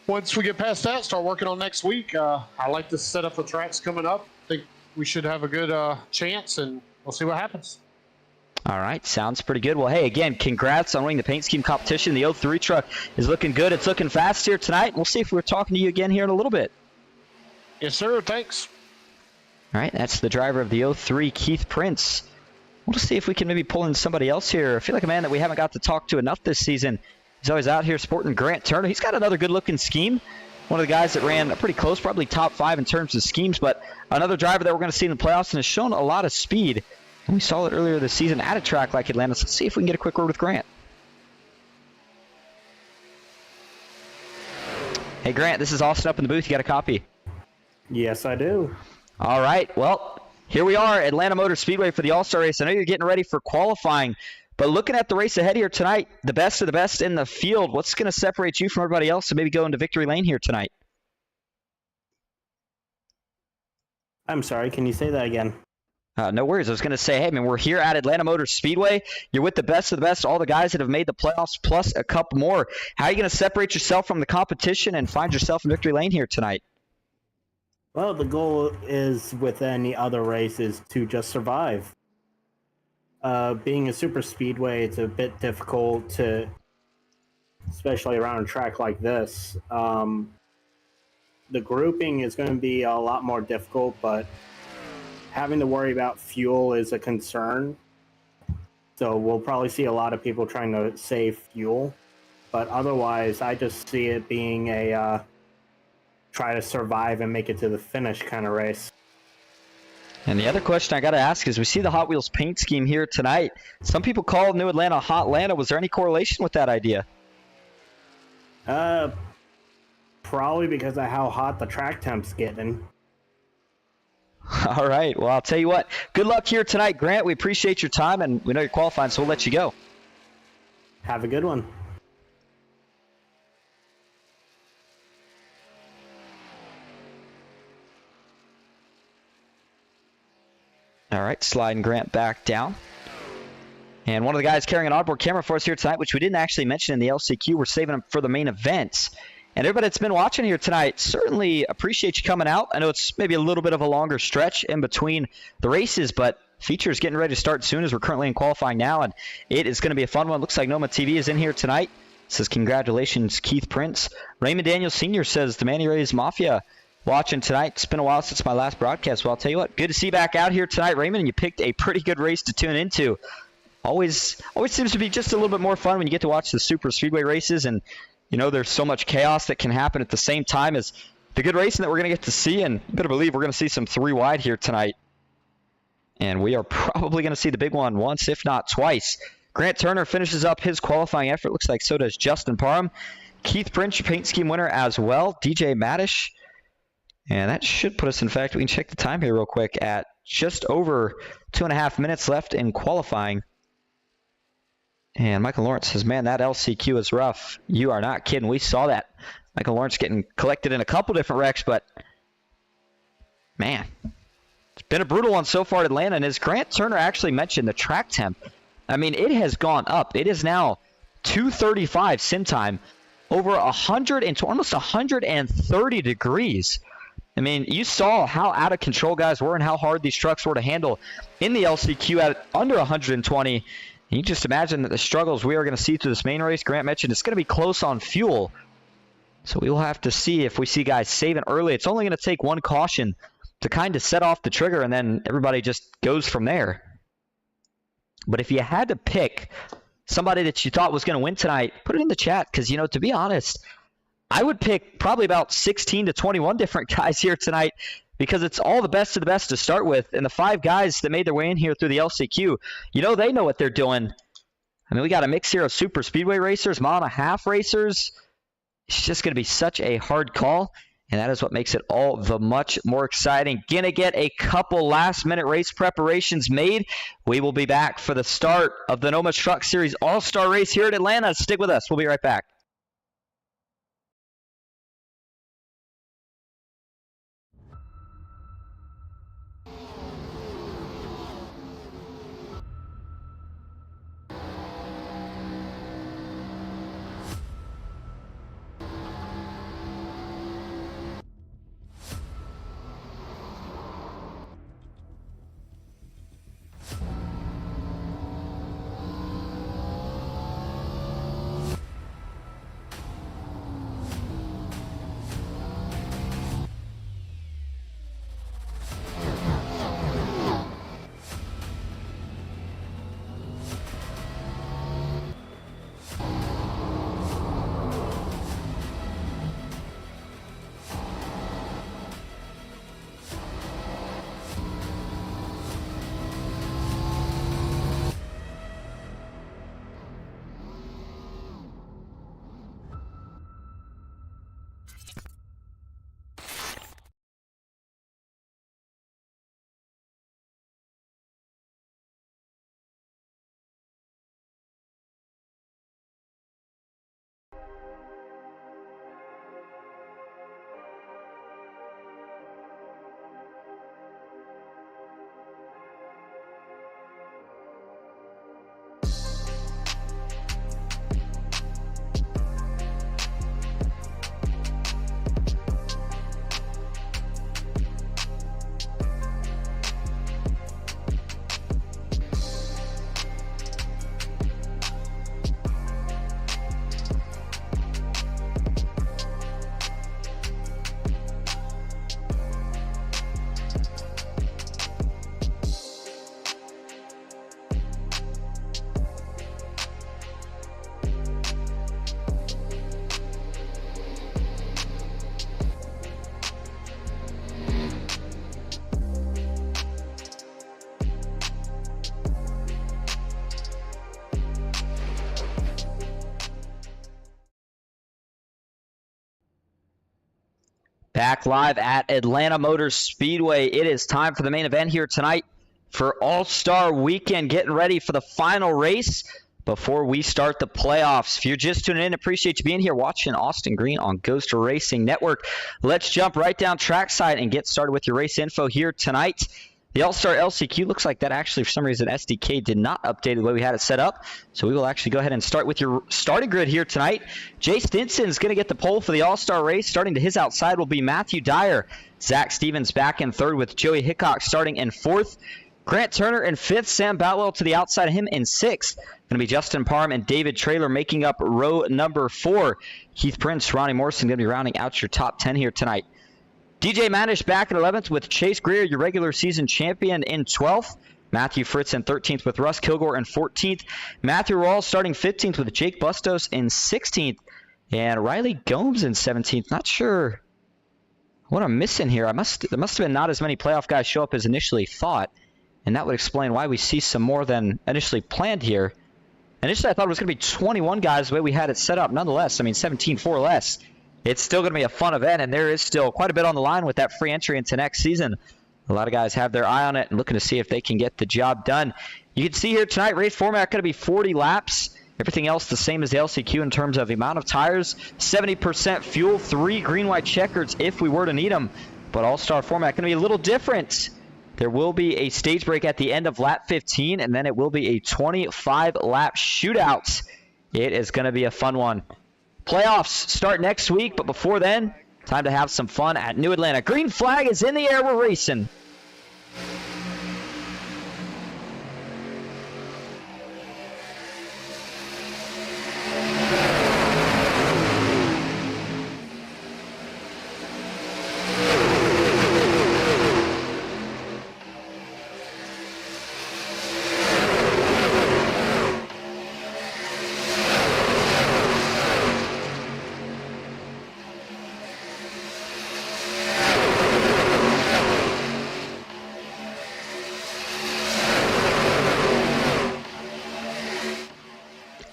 once we get past that, start working on next week. I like the setup for tracks coming up. I think we should have a good chance, and we'll see what happens. All right, sounds pretty good. Well, hey, again, congrats on winning the paint scheme competition. The 03 truck is looking good. It's looking fast here tonight. We'll see if we're talking to you again here in a little bit. Yes, sir. Thanks. All right, that's the driver of the 03, Keith Prince. We'll just see if we can maybe pull in somebody else here. I feel like a man that we haven't got to talk to enough this season. He's always out here sporting Grant Turner. He's got another good-looking scheme. One of the guys that ran pretty close, probably top 5 in terms of schemes, but another driver that we're going to see in the playoffs and has shown a lot of speed. And we saw it earlier this season at a track like Atlanta. So let's see if we can get a quick word with Grant. Hey, Grant, this is Austin up in the booth. You got a copy? Yes, I do. All right, well, here we are, Atlanta Motor Speedway for the All-Star race. I know you're getting ready for qualifying, but looking at the race ahead here tonight, the best of the best in the field, what's going to separate you from everybody else and maybe go into victory lane here tonight? I'm sorry, can you say that again? No worries. I was going to say, hey, man, we're here at Atlanta Motor Speedway. You're with the best of the best, all the guys that have made the playoffs, plus a couple more. How are you going to separate yourself from the competition and find yourself in victory lane here tonight? Well, the goal is with any other race is to just survive. Being a super speedway, it's a bit difficult to, especially around a track like this. The grouping is going to be a lot more difficult, but having to worry about fuel is a concern. So we'll probably see a lot of people trying to save fuel. But otherwise, I just see it being a try to survive and make it to the finish kind of race. And the other question I got to ask is, we see the Hot Wheels paint scheme here tonight. Some people call New Atlanta Hot Atlanta. Was there any correlation with that idea? Probably because of how hot the track temp's getting. All right. Well, I'll tell you what. Good luck here tonight, Grant. We appreciate your time, and we know you're qualifying, so we'll let you go. Have a good one. All right. Sliding Grant back down. And one of the guys carrying an onboard camera for us here tonight, which we didn't actually mention in the LCQ, we're saving them for the main events. And everybody that's been watching here tonight, certainly appreciate you coming out. I know it's maybe a little bit of a longer stretch in between the races, but feature is getting ready to start soon as we're currently in qualifying now, and it is going to be a fun one. Looks like NOMA TV is in here tonight. Says, congratulations, Keith Prince. Raymond Daniels Sr. says, the Manny Rays Mafia watching tonight. It's been a while since my last broadcast. Well, I'll tell you what, good to see you back out here tonight, Raymond, and you picked a pretty good race to tune into. Always seems to be just a little bit more fun when you get to watch the super speedway races, and you know there's so much chaos that can happen at the same time as the good racing that we're going to get to see, and you better believe we're going to see some 3 wide here tonight. And we are probably going to see the big one once, if not twice. Grant Turner finishes up his qualifying effort. Looks like so does Justin Parham. Keith Prince, paint scheme winner as well. DJ Maddish. And that should put us, in fact, we can check the time here real quick, at just over 2.5 minutes left in qualifying. And Michael Lawrence says, man, that LCQ is rough. You are not kidding. We saw that. Michael Lawrence getting collected in a couple different wrecks, but man, it's been a brutal one so far at Atlanta. And as Grant Turner actually mentioned, the track temp, I mean, it has gone up. It is now 235 sim time, over 100 and almost 130 degrees. I mean, you saw how out of control guys were and how hard these trucks were to handle in the LCQ at under 120. You just imagine that the struggles we are going to see through this main race. Grant mentioned it's going to be close on fuel. So we will have to see if we see guys saving early. It's only going to take one caution to kind of set off the trigger, and then everybody just goes from there. But if you had to pick somebody that you thought was going to win tonight, put it in the chat, because, you know, to be honest, I would pick probably about 16 to 21 different guys here tonight, because it's all the best of the best to start with. And the 5 guys that made their way in here through the LCQ, you know they know what they're doing. I mean, we got a mix here of super speedway racers, mile-and-a-half racers. It's just going to be such a hard call, and that is what makes it all the much more exciting. Going to get a couple last-minute race preparations made. We will be back for the start of the NOMA Truck Series All-Star race here at Atlanta. Stick with us. We'll be right back. Back live at Atlanta Motor Speedway. It is time for the main event here tonight for All-Star Weekend. Getting ready for the final race before we start the playoffs. If you're just tuning in, appreciate you being here watching Austin Green on Ghost Racing Network. Let's jump right down trackside and get started with your race info here tonight. The All-Star LCQ looks like that actually, for some reason, SDK did not update the way we had it set up. So we will actually go ahead and start with your starting grid here tonight. Jay Stinson's going to get the pole for the All-Star race. Starting to his outside will be Matthew Dyer. Zach Stevens back in third with Joey Hickok starting in fourth. Grant Turner in fifth. Sam Boutwell to the outside of him in sixth. Going to be Justin Parham and David Traylor making up row number 4. Keith Prince, Ronnie Morrison going to be rounding out your top 10 here tonight. DJ Manish back in 11th with Chase Greer, your regular season champion, in 12th. Matthew Fritz in 13th with Russ Kilgore in 14th. Matthew Rawls starting 15th with Jake Bustos in 16th. And Riley Gomes in 17th. Not sure what I'm missing here. There must have been not as many playoff guys show up as initially thought. And that would explain why we see some more than initially planned here. Initially, I thought it was going to be 21 guys the way we had it set up. Nonetheless, 17-4 less. It's still going to be a fun event, and there is still quite a bit on the line with that free entry into next season. A lot of guys have their eye on it and looking to see if they can get the job done. You can see here tonight, race format going to be 40 laps. Everything else the same as the LCQ in terms of the amount of tires. 70% fuel, 3 green-white checkers if we were to need them. But all-star format going to be a little different. There will be a stage break at the end of lap 15, and then it will be a 25-lap shootout. It is going to be a fun one. Playoffs start next week, but before then, time to have some fun at New Atlanta. Green flag is in the air. We're racing.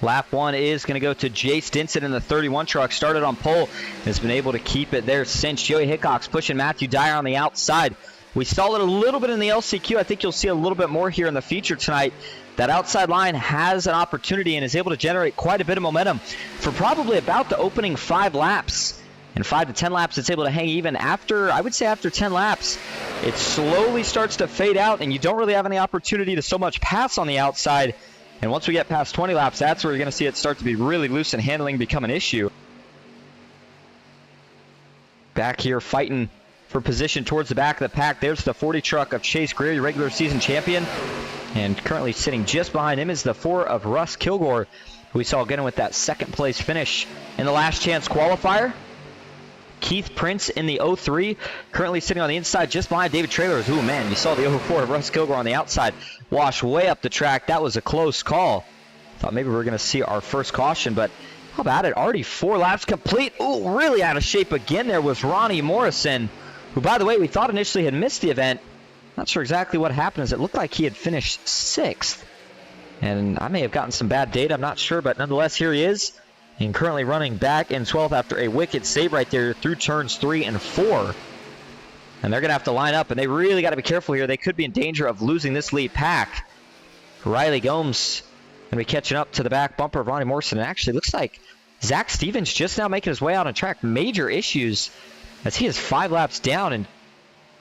Lap 1 is going to go to Jay Stinson in the 31 truck. Started on pole and has been able to keep it there since. Joey Hickok's pushing Matthew Dyer on the outside. We saw it a little bit in the LCQ. I think you'll see a little bit more here in the feature tonight. That outside line has an opportunity and is able to generate quite a bit of momentum for probably about the opening 5 laps. In 5 to 10 laps, it's able to hang even after, I would say after 10 laps, it slowly starts to fade out and you don't really have any opportunity to so much pass on the outside. And once we get past 20 laps, that's where you're going to see it start to be really loose and handling become an issue. Back here fighting for position towards the back of the pack. There's the 40 truck of Chase Greer, your regular season champion. And currently sitting just behind him is the 4 of Russ Kilgore, who we saw getting with that second place finish in the last chance qualifier. Keith Prince in the 03, currently sitting on the inside just behind David Traylor. Ooh, man, you saw the 04 of Russ Kilgore on the outside wash way up the track. That was a close call. Thought maybe we were going to see our first caution, but how about it? Already 4 laps complete. Ooh, really out of shape again there was Ronnie Morrison, who, by the way, we thought initially had missed the event. Not sure exactly what happened, as it looked like he had finished 6th. And I may have gotten some bad data, I'm not sure, but nonetheless, here he is. And currently running back in 12th after a wicked save right there through turns 3 and 4. And they're going to have to line up, and they really got to be careful here. They could be in danger of losing this lead pack. Riley Gomes going to be catching up to the back bumper of Ronnie Morrison. And actually looks like Zach Stevens just now making his way out on track. Major issues as he is 5 laps down, and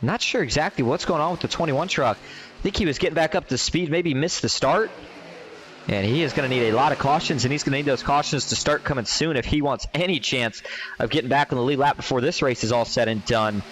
not sure exactly what's going on with the 21 truck. I think he was getting back up to speed, maybe missed the start. And he is going to need a lot of cautions, and he's going to need those cautions to start coming soon if he wants any chance of getting back on the lead lap before this race is all said and done.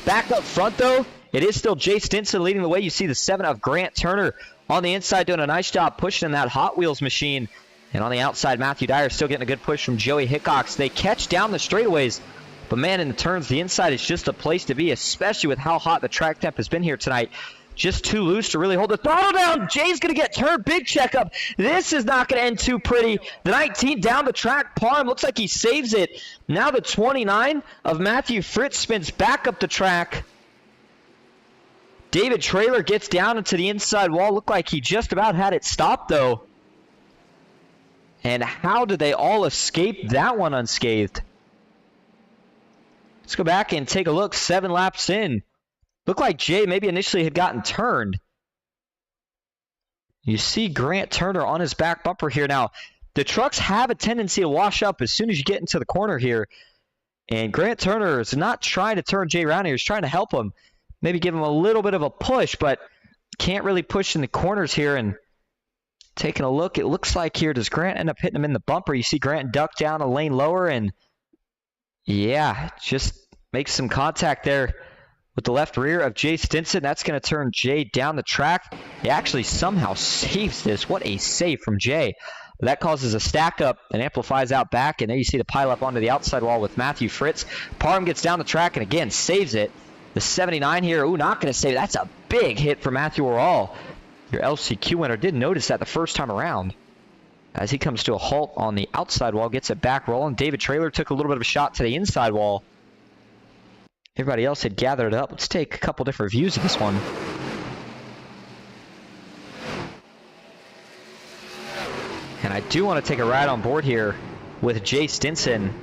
Back up front, though, it is still Jay Stinson leading the way. You see the 7 of Grant Turner on the inside doing a nice job pushing in that Hot Wheels machine. And on the outside, Matthew Dyer still getting a good push from Joey Hickox. They catch down the straightaways, but man, in the turns, the inside is just a place to be, especially with how hot the track temp has been here tonight. Just too loose to really hold the throttle down. Jay's going to get turned. Big checkup. This is not going to end too pretty. The 19 down the track. Parham looks like he saves it. Now the 29 of Matthew Fritz spins back up the track. David Traylor gets down into the inside wall. Looked like he just about had it stopped, though. And how did they all escape that one unscathed? Let's go back and take a look. 7 laps in. Looked like Jay maybe initially had gotten turned. You see Grant Turner on his back bumper here. Now, the trucks have a tendency to wash up as soon as you get into the corner here. And Grant Turner is not trying to turn Jay around here. He's trying to help him. Maybe give him a little bit of a push, but can't really push in the corners here. And taking a look, it looks like here, does Grant end up hitting him in the bumper? You see Grant duck down a lane lower, and yeah, just makes some contact there with the left rear of Jay Stinson. That's going to turn Jay down the track. He actually somehow saves this. What a save from Jay. That causes a stack up and amplifies out back, and there you see the pile up onto the outside wall with Matthew Fritz. Parham gets down the track and again saves it. The 79 here, not going to save it. That's a big hit for Matthew Orall. Your LCQ winner did notice that the first time around. As he comes to a halt on the outside wall, gets it back rolling. David Traylor took a little bit of a shot to the inside wall. Everybody else had gathered it up. Let's take a couple different views of this one. And I do want to take a ride on board here with Jay Stinson.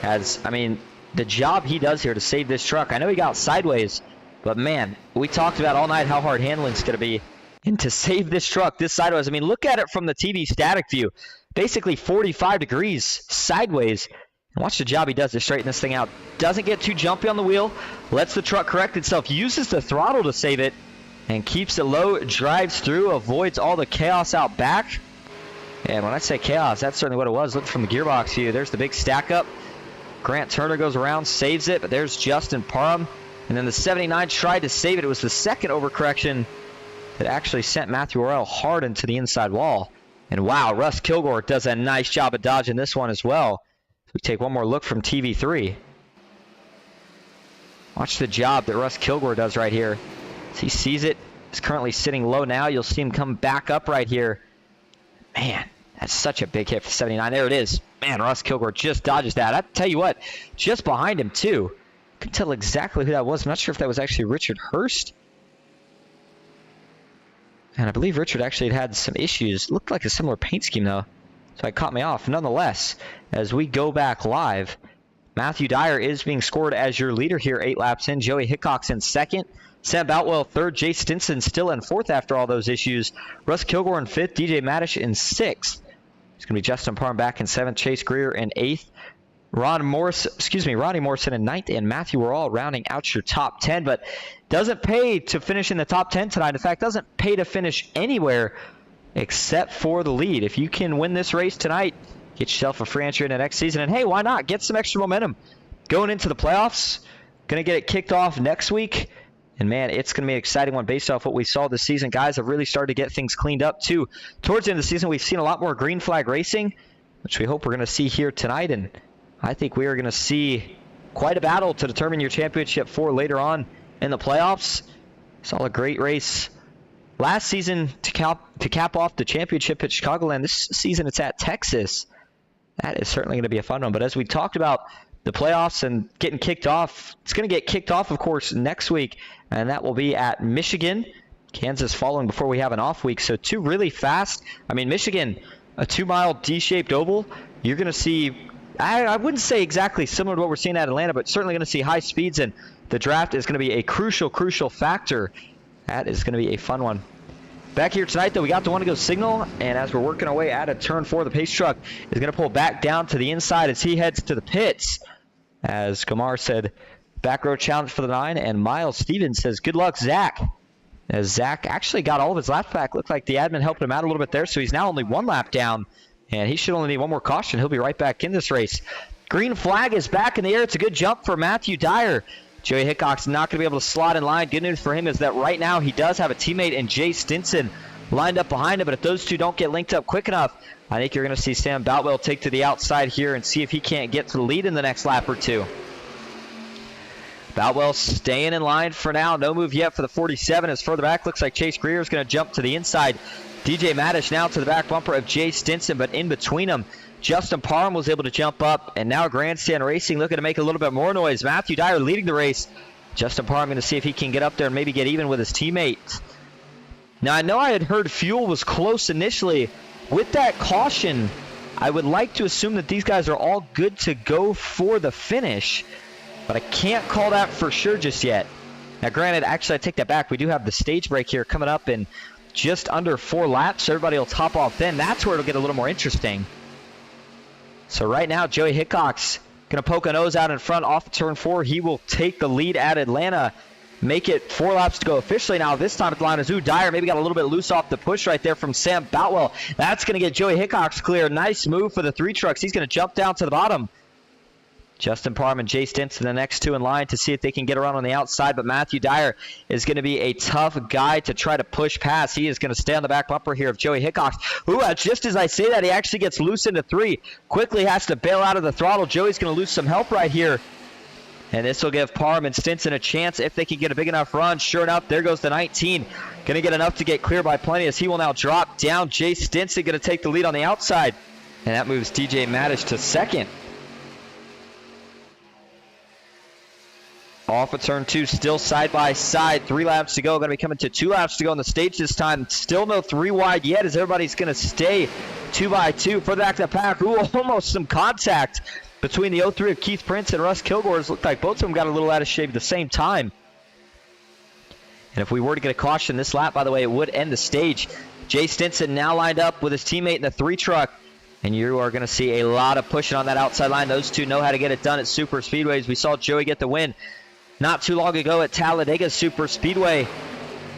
As, I mean, the job he does here to save this truck. I know he got sideways, but man, we talked about all night how hard handling's going to be. And to save this truck this sideways, I mean, look at it from the TV static view. Basically 45 degrees sideways. And watch the job he does to straighten this thing out. Doesn't get too jumpy on the wheel. Lets the truck correct itself. Uses the throttle to save it. And keeps it low. Drives through. Avoids all the chaos out back. And when I say chaos, that's certainly what it was. Look from the gearbox view. There's the big stack up. Grant Turner goes around. Saves it. But there's Justin Parham. And then the 79 tried to save it. It was the second overcorrection that actually sent Matthew Orell hard into the inside wall. And wow, Russ Kilgore does a nice job of dodging this one as well. We take one more look from TV3. Watch the job that Russ Kilgore does right here. As he sees it, he's currently sitting low now. You'll see him come back up right here. Man, that's such a big hit for 79. There it is. Man, Russ Kilgore just dodges that. I tell you what, just behind him too. Couldn't tell exactly who that was. I'm not sure if that was actually Richard Hurst. And I believe Richard actually had some issues. Looked like a similar paint scheme though. So it caught me off. Nonetheless, as we go back live, Matthew Dyer is being scored as your leader here 8 laps in. Joey Hickox in second. Sam Boutwell third. Jay Stinson still in fourth after all those issues. Russ Kilgore in fifth. DJ Madish in sixth. It's going to be Justin Parham back in seventh. Chase Greer in eighth. Ronnie Morrison in ninth, and Matthew Orall rounding out your top 10. But doesn't pay to finish in the top 10 tonight. In fact, doesn't pay to finish anywhere except for the lead. If you can win this race tonight, get yourself a free entry in the next season. And hey, why not? Get some extra momentum going into the playoffs. Going to get it kicked off next week. And man, it's going to be an exciting one based off what we saw this season. Guys have really started to get things cleaned up too. Towards the end of the season, we've seen a lot more green flag racing, which we hope we're going to see here tonight. And I think we are going to see quite a battle to determine your championship for later on in the playoffs. Saw a great race last season to cap off the championship at Chicagoland. This season it's at Texas. That is certainly going to be a fun one. But as we talked about the playoffs and getting kicked off, it's going to get kicked off, of course, next week. And that will be at Michigan. Kansas following before we have an off week. So two really fast. I mean, Michigan, a 2-mile D-shaped oval. You're going to see, I wouldn't say exactly similar to what we're seeing at Atlanta, but certainly going to see high speeds. And the draft is going to be a crucial factor. That is going to be a fun one. Back here tonight, though, we got the one to go signal, and as we're working our way out of turn 4, the pace truck is going to pull back down to the inside as he heads to the pits. As Kamar said, back row challenge for the 9, and Miles Stevens says, good luck, Zach. As Zach actually got all of his laps back. Looked like the admin helped him out a little bit there, so he's now only 1 lap down, and he should only need 1 more caution. He'll be right back in this race. Green flag is back in the air. It's a good jump for Matthew Dyer. Joey Hickok's not going to be able to slot in line. Good news for him is that right now he does have a teammate in Jay Stinson lined up behind him, but if those two don't get linked up quick enough, I think you're going to see Sam Boutwell take to the outside here and see if he can't get to the lead in the next lap or two. Boutwell staying in line for now. No move yet for the 47. As further back, looks like Chase Greer is going to jump to the inside. DJ Madish now to the back bumper of Jay Stinson, but in between them, Justin Parham was able to jump up, and now Grandstand Racing looking to make a little bit more noise. Matthew Dyer leading the race. Justin Parham going to see if he can get up there and maybe get even with his teammates. Now, I know I had heard fuel was close initially. With that caution, I would like to assume that these guys are all good to go for the finish, but I can't call that for sure just yet. Now, granted, actually, I take that back. We do have the stage break here coming up in just under 4 laps, so everybody will top off then. That's where it'll get a little more interesting. So right now, Joey Hickok's going to poke a nose out in front off of turn 4. He will take the lead at Atlanta, make it 4 laps to go officially. Now this time at the line is Dyer maybe got a little bit loose off the push right there from Sam Boutwell. That's going to get Joey Hickok's clear. Nice move for the 3 trucks. He's going to jump down to the bottom. Justin Parham and Jay Stinson, the next 2 in line to see if they can get around on the outside, but Matthew Dyer is going to be a tough guy to try to push past. He is going to stay on the back bumper here of Joey Hickok, who, just as I say that, he actually gets loose into 3. Quickly has to bail out of the throttle. Joey's going to lose some help right here, and this will give Parham and Stinson a chance if they can get a big enough run. Sure enough, there goes the 19. Going to get enough to get clear by plenty as he will now drop down. Jay Stinson going to take the lead on the outside, and that moves DJ Madish to second. Off of turn 2, still side by side. 3 laps to go. Going to be coming to 2 laps to go on the stage this time. Still no 3 wide yet as everybody's going to stay 2 by 2. Further back to the pack. Ooh, almost some contact between the 03 of Keith Prince and Russ Kilgore's. Looked like both of them got a little out of shape at the same time. And if we were to get a caution this lap, by the way, it would end the stage. Jay Stinson now lined up with his teammate in the 3 truck. And you are going to see a lot of pushing on that outside line. Those two know how to get it done at super speedways. We saw Joey get the win not too long ago at Talladega Super Speedway.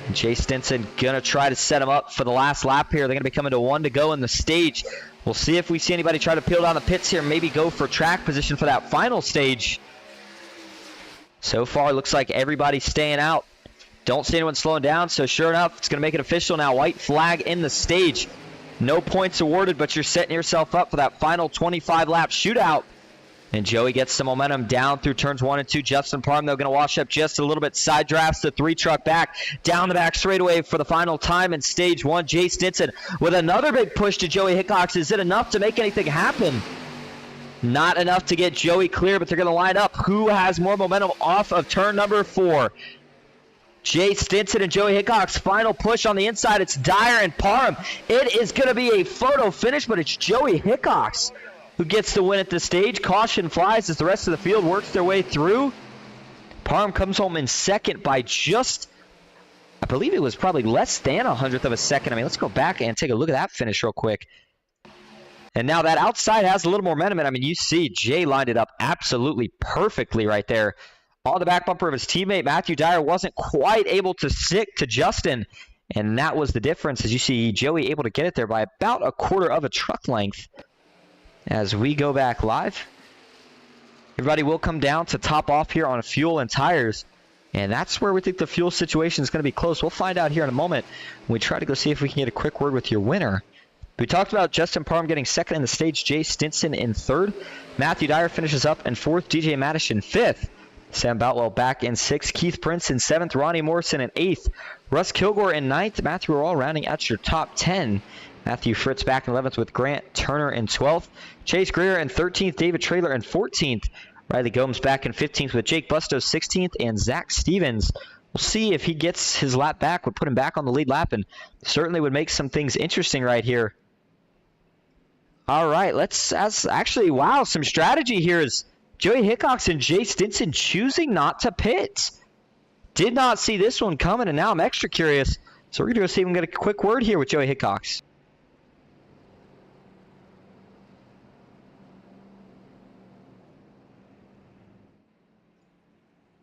And Jay Stinson going to try to set him up for the last lap here. They're going to be coming to 1 to go in the stage. We'll see if we see anybody try to peel down the pits here, maybe go for track position for that final stage. So far, looks like everybody's staying out. Don't see anyone slowing down, so sure enough, it's going to make it official now. White flag in the stage. No points awarded, but you're setting yourself up for that final 25-lap shootout. And Joey gets some momentum down through turns 1 and 2. Justin Parham, though, going to wash up just a little bit. Side drafts the 3 truck back. Down the back straightaway for the final time in stage 1. Jay Stinson with another big push to Joey Hickok. Is it enough to make anything happen? Not enough to get Joey clear, but they're going to line up. Who has more momentum off of turn number 4? Jay Stinson and Joey Hickok's final push on the inside. It's Dyer and Parham. It is going to be a photo finish, but it's Joey Hickok's who gets the win at this stage. Caution flies as the rest of the field works their way through. Parham comes home in second by just, I believe it was probably less than 100th of a second. I mean, let's go back and take a look at that finish real quick. And now that outside has a little more momentum. I mean, you see Jay lined it up absolutely perfectly right there. On the back bumper of his teammate, Matthew Dyer wasn't quite able to stick to Justin. And that was the difference, as you see Joey able to get it there by about a quarter of a truck length. As we go back live, everybody will come down to top off here on fuel and tires. And that's where we think the fuel situation is going to be close. We'll find out here in a moment when we try to go see if we can get a quick word with your winner. We talked about Justin Parham getting second in the stage, Jay Stinson in third. Matthew Dyer finishes up in fourth, DJ Madish in fifth. Sam Boutwell back in sixth, Keith Prince in seventh, Ronnie Morrison in eighth, Russ Kilgore in ninth, Matthew Earl rounding out your top 10. Matthew Fritz back in 11th with Grant Turner in 12th. Chase Greer in 13th. David Traylor in 14th. Riley Gomes back in 15th with Jake Bustos 16th. And Zach Stevens, we'll see if he gets his lap back. Would put him back on the lead lap and certainly would make some things interesting right here. All right, actually, wow, some strategy here is Joey Hickox and Jay Stinson choosing not to pit. Did not see this one coming, and now I'm extra curious. So we're going to go see if we can get a quick word here with Joey Hickox.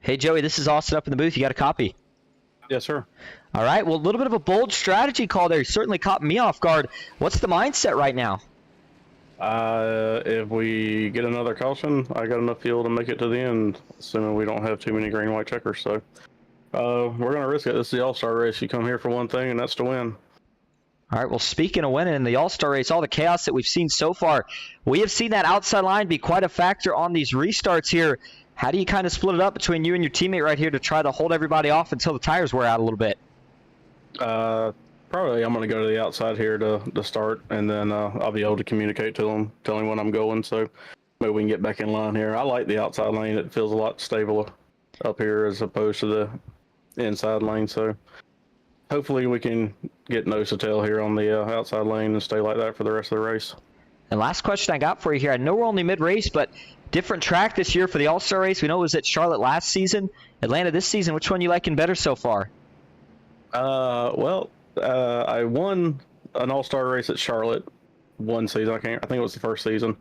Hey, Joey, this is Austin up in the booth. You got a copy? Yes, sir. All right. Well, a little bit of a bold strategy call there. Certainly caught me off guard. What's the mindset right now? If we get another caution, I got enough fuel to make it to the end, assuming we don't have too many green white checkers. So we're going to risk it. This is the All-Star race. You come here for one thing, and that's to win. All right, well, speaking of winning in the All-Star race, all the chaos that we've seen so far, we have seen that outside line be quite a factor on these restarts here. How do you kind of split it up between you and your teammate right here to try to hold everybody off until the tires wear out a little bit? Probably I'm going to go to the outside here to start, and then I'll be able to communicate to them, telling when I'm going, so maybe we can get back in line here. I like the outside lane. It feels a lot stabler up here as opposed to the inside lane, so hopefully we can get nose to tail here on the outside lane and stay like that for the rest of the race. And last question I got for you here. I know we're only mid-race, but different track this year for the All-Star race. We know it was at Charlotte last season. Atlanta this season. Which one you liking better so far? I won an All-Star race at Charlotte one season. I think it was the first season.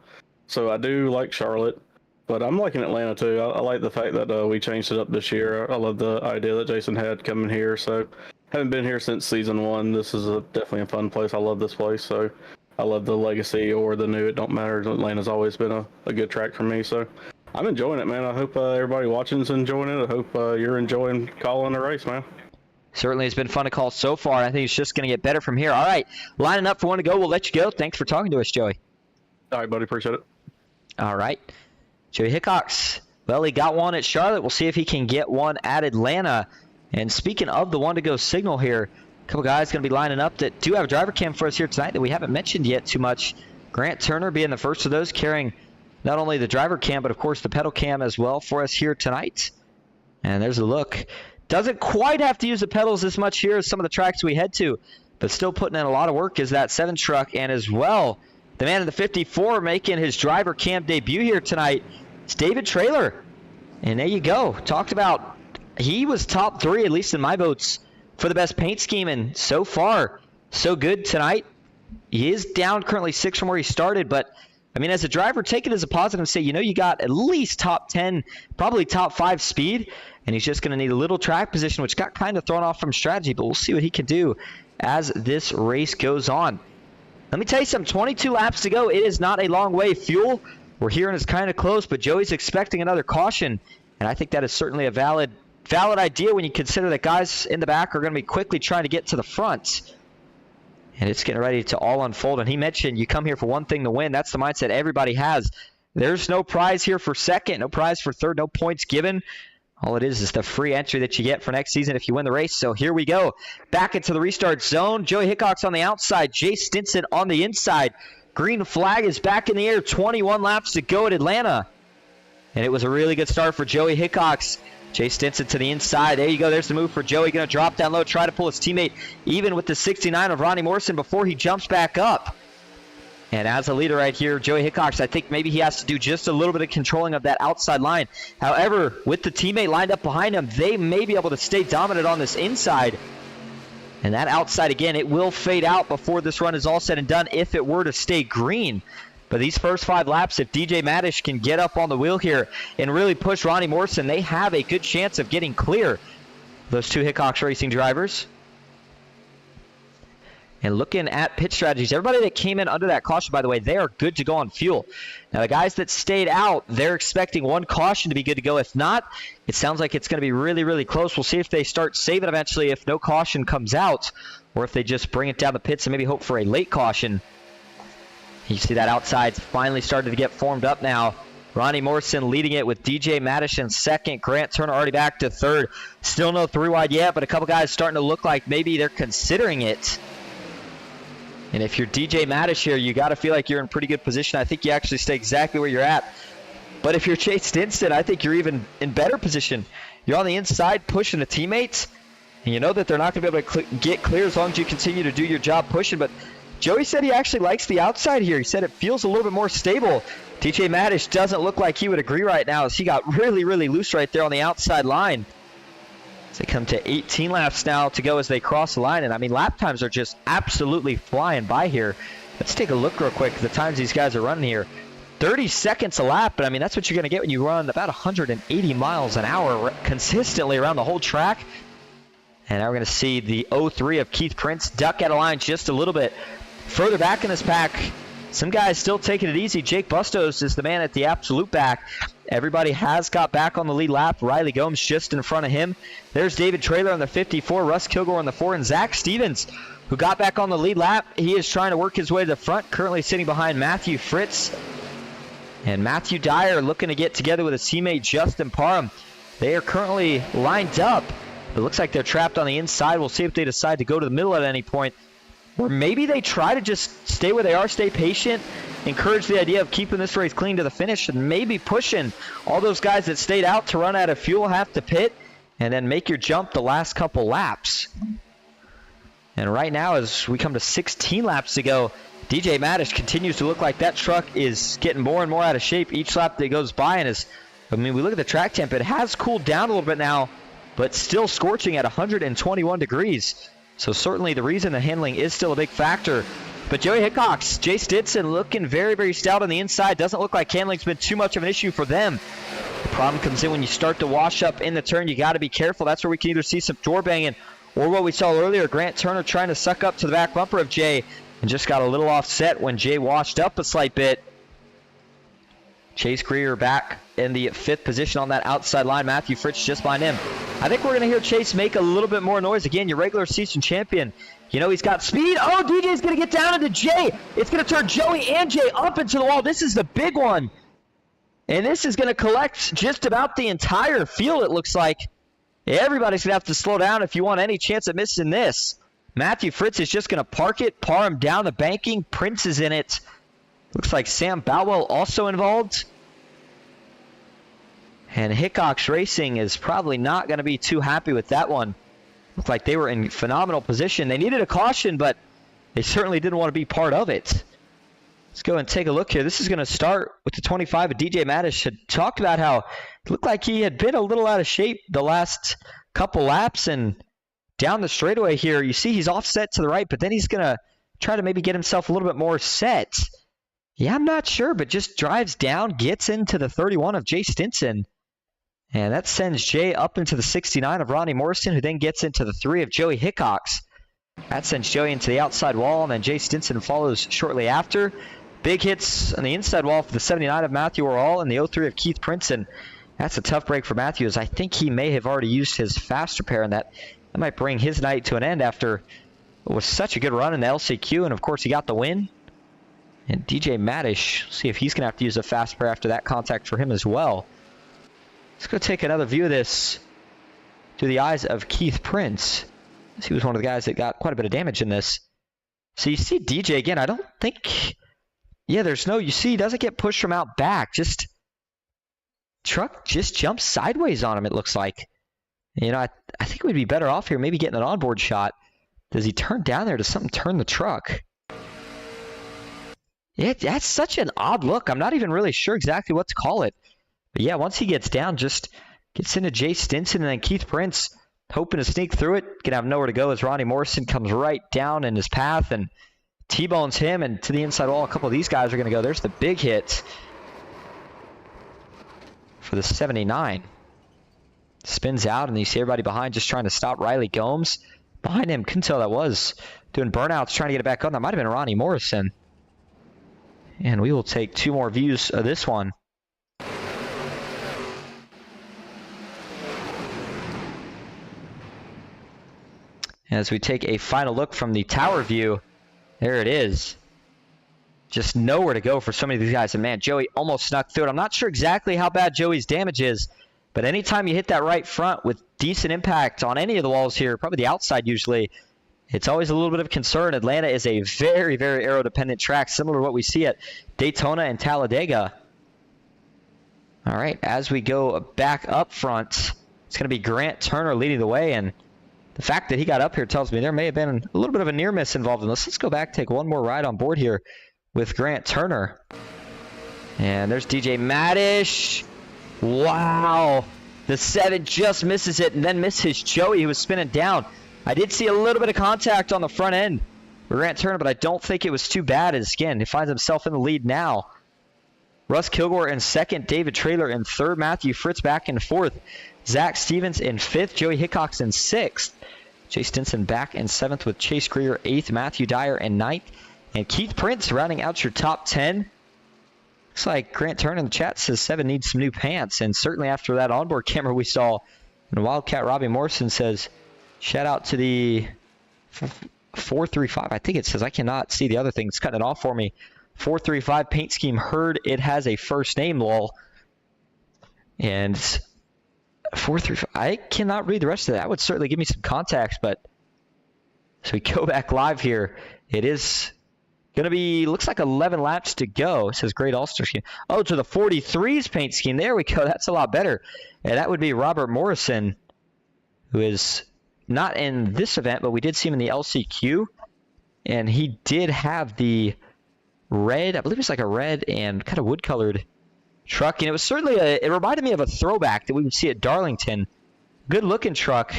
So I do like Charlotte, but I'm liking Atlanta too. I like the fact that we changed it up this year. I love the idea that Jason had coming here. So haven't been here since season 1. This is definitely a fun place. I love this place. So I love the legacy or the new. It don't matter. Atlanta's always been a good track for me. So I'm enjoying it, man. I hope everybody watching is enjoying it. I hope you're enjoying calling the race, man. Certainly it's been fun to call so far. I think it's just going to get better from here. All right, lining up for one to go. We'll let you go. Thanks for talking to us, Joey. All right, buddy. Appreciate it. All right. Joey Hickox. Well, he got one at Charlotte. We'll see if he can get one at Atlanta. And speaking of the one to go signal here, a couple guys going to be lining up that do have a driver cam for us here tonight that we haven't mentioned yet too much. Grant Turner being the first of those, carrying not only the driver cam, but of course the pedal cam as well for us here tonight. And there's a look. Doesn't quite have to use the pedals as much here as some of the tracks we head to, but still putting in a lot of work is that 7 truck. And as well, the man in the 54 making his driver cam debut here tonight. It's David Traylor. And there you go. Talked about, he was top 3, at least in my votes, for the best paint scheme, and so far, so good tonight. He is down currently 6 from where he started, but I mean, as a driver, take it as a positive and say, you know, you got at least top 10, probably top 5 speed, and he's just going to need a little track position, which got kind of thrown off from strategy, but we'll see what he can do as this race goes on. Let me tell you something, 22 laps to go. It is not a long way. Fuel, we're hearing is kind of close, but Joey's expecting another caution, and I think that is certainly a valid idea when you consider that guys in the back are going to be quickly trying to get to the front. And it's getting ready to all unfold. And he mentioned you come here for one thing to win. That's the mindset everybody has. There's no prize here for second, no prize for third, no points given. All it is the free entry that you get for next season if you win the race. So here we go. Back into the restart zone. Joey Hickox on the outside. Jay Stinson on the inside. Green flag is back in the air. 21 laps to go at Atlanta. And it was a really good start for Joey Hickox. Jay Stinson to the inside. There you go. There's the move for Joey. Going to drop down low, try to pull his teammate even with the 69 of Ronnie Morrison before he jumps back up. And as a leader right here, Joey Hickox, I think maybe he has to do just a little bit of controlling of that outside line. However, with the teammate lined up behind him, they may be able to stay dominant on this inside. And that outside, again, it will fade out before this run is all said and done if it were to stay green. But these first 5 laps, if DJ Madish can get up on the wheel here and really push Ronnie Morrison, they have a good chance of getting clear. Those 2 Hickox Racing drivers. And looking at pit strategies, everybody that came in under that caution, by the way, they are good to go on fuel. Now, the guys that stayed out, they're expecting 1 caution to be good to go. If not, it sounds like it's going to be really, really close. We'll see if they start saving eventually if no caution comes out, or if they just bring it down the pits and maybe hope for a late caution. You see that outside finally started to get formed up now. Ronnie Morrison leading it with DJ Madish in second. Grant Turner already back to third. Still no 3 wide yet, but a couple guys starting to look like maybe they're considering it. And if you're DJ Madish here, you got to feel like you're in pretty good position. I think you actually stay exactly where you're at. But if you're Chase Stinson, I think you're even in better position. You're on the inside pushing the teammates, and you know that they're not going to be able to get clear as long as you continue to do your job pushing. But Joey said he actually likes the outside here. He said it feels a little bit more stable. DJ Madish doesn't look like he would agree right now as he got really, really loose right there on the outside line. They come to 18 laps now to go as they cross the line. And, I mean, lap times are just absolutely flying by here. Let's take a look real quick at the times these guys are running here. 30 seconds a lap, but, I mean, that's what you're going to get when you run about 180 miles an hour consistently around the whole track. And now we're going to see the 03 of Keith Prince duck out of line just a little bit further back in this pack. Some guys still taking it easy. Jake Bustos is the man at the absolute back. Everybody has got back on the lead lap. Riley Gomes just in front of him. There's David Traylor on the 54, Russ Kilgore on the 4, and Zach Stevens, who got back on the lead lap. He is trying to work his way to the front, currently sitting behind Matthew Fritz. And Matthew Dyer looking to get together with his teammate Justin Parham. They are currently lined up. It looks like they're trapped on the inside. We'll see if they decide to go to the middle at any point. Or maybe they try to just stay where they are, stay patient, encourage the idea of keeping this race clean to the finish, and maybe pushing all those guys that stayed out to run out of fuel, have to pit, and then make your jump the last couple laps. And right now, as we come to 16 laps to go, DJ Madish continues to look like that truck is getting more and more out of shape each lap that goes by. And we look at the track temp, it has cooled down a little bit now, but still scorching at 121 degrees. So certainly the reason the handling is still a big factor. But Joey Hickox, Jay Stinson looking very, very stout on the inside. Doesn't look like handling's been too much of an issue for them. The problem comes in when you start to wash up in the turn. You got to be careful. That's where we can either see some door banging or what we saw earlier, Grant Turner trying to suck up to the back bumper of Jay and just got a little offset when Jay washed up a slight bit. Chase Greer back in the 5th position on that outside line. Matthew Fritz just behind him. I think we're going to hear Chase make a little bit more noise. Again, your regular season champion. You know, he's got speed. Oh, DJ's going to get down into Jay. It's going to turn Joey and Jay up into the wall. This is the big one. And this is going to collect just about the entire field, it looks like. Everybody's going to have to slow down if you want any chance of missing this. Matthew Fritz is just going to park it, par him down the banking. Prince is in it. Looks like Sam Boutwell also involved. And Hickox Racing is probably not going to be too happy with that one. Looked like they were in phenomenal position. They needed a caution, but they certainly didn't want to be part of it. Let's go and take a look here. This is going to start with the 25. DJ Madish had talked about how it looked like he had been a little out of shape the last couple laps. And down the straightaway here, you see he's offset to the right, but then he's going to try to maybe get himself a little bit more set. Yeah, I'm not sure, but just drives down, gets into the 31 of Jay Stinson. And that sends Jay up into the 69 of Ronnie Morrison, who then gets into the 3 of Joey Hickox. That sends Joey into the outside wall, and then Jay Stinson follows shortly after. Big hits on the inside wall for the 79 of Matthew Orall and the 03 of Keith Princeton. That's a tough break for Matthew, as I think he may have already used his fast repair, and that might bring his night to an end after it was such a good run in the LCQ, and of course he got the win. And DJ Madish, see if he's going to have to use a fast repair after that contact for him as well. Let's go take another view of this through the eyes of Keith Prince. He was one of the guys that got quite a bit of damage in this. So you see DJ again. I don't think... Yeah, you see he doesn't get pushed from out back. Truck just jumps sideways on him, it looks like. You know, I think we'd be better off here maybe getting an onboard shot. Does he turn down there? Does something turn the truck? Yeah, that's such an odd look. I'm not even really sure exactly what to call it. But yeah, once he gets down, just gets into Jay Stinson and then Keith Prince, hoping to sneak through it. Gonna have nowhere to go as Ronnie Morrison comes right down in his path and T-bones him, and to the inside wall, a couple of these guys are gonna go. There's the big hit for the 79. Spins out, and you see everybody behind just trying to stop Riley Gomes. Behind him, couldn't tell that was doing burnouts, trying to get it back on. That might have been Ronnie Morrison. And we will take 2 more views of this one. As we take a final look from the tower view, there it is. Just nowhere to go for so many of these guys. And man, Joey almost snuck through it. I'm not sure exactly how bad Joey's damage is, but anytime you hit that right front with decent impact on any of the walls here, probably the outside usually, it's always a little bit of concern. Atlanta is a very, very aero-dependent track, similar to what we see at Daytona and Talladega. All right, as we go back up front, it's going to be Grant Turner leading the way, and the fact that he got up here tells me there may have been a little bit of a near miss involved in this. Let's go back, take one more ride on board here with Grant Turner. And there's DJ Madish. Wow. The 7 just misses it and then misses Joey, who was spinning down. I did see a little bit of contact on the front end for Grant Turner, but I don't think it was too bad, as again, he finds himself in the lead now. Russ Kilgore in second, David Traylor in third, Matthew Fritz back in fourth, Zach Stevens in fifth, Joey Hickox in sixth, Chase Stinson back in seventh with Chase Greer eighth, Matthew Dyer in ninth, and Keith Prince rounding out your top 10. Looks like Grant Turner in the chat says 7 needs some new pants, and certainly after that onboard camera we saw, and Wildcat Robbie Morrison says, shout out to the 435, I think it says, I cannot see the other thing, it's cutting it off for me. 435 paint scheme heard it has a first name, lol. And 435, I cannot read the rest of that. That would certainly give me some context, but so we go back live here. It is going to be, looks like 11 laps to go. It says great all-star scheme. Oh, to the 43's paint scheme. There we go. That's a lot better. And that would be Robert Morrison, who is not in this event, but we did see him in the LCQ. And he did have the red, I believe it's like a red and kind of wood-colored truck. And it was certainly it reminded me of a throwback that we would see at Darlington. Good-looking truck.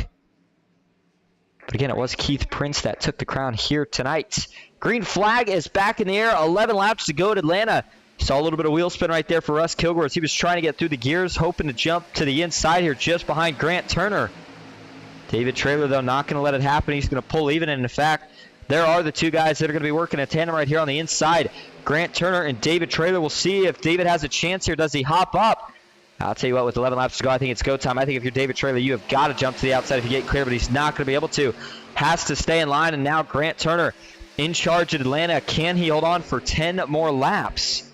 But again, it was Keith Prince that took the crown here tonight. Green flag is back in the air. 11 laps to go at Atlanta. Saw a little bit of wheel spin right there for Russ Kilgore as he was trying to get through the gears, hoping to jump to the inside here just behind Grant Turner. David Traylor, though, not going to let it happen. He's going to pull even. And in fact, there are the two guys that are going to be working a tandem right here on the inside. Grant Turner and David Traylor. We'll see if David has a chance here. Does he hop up? I'll tell you what, with 11 laps to go, I think it's go time. I think if you're David Traylor, you have got to jump to the outside if you get clear, but he's not going to be able to. Has to stay in line, and now Grant Turner in charge at Atlanta. Can he hold on for 10 more laps?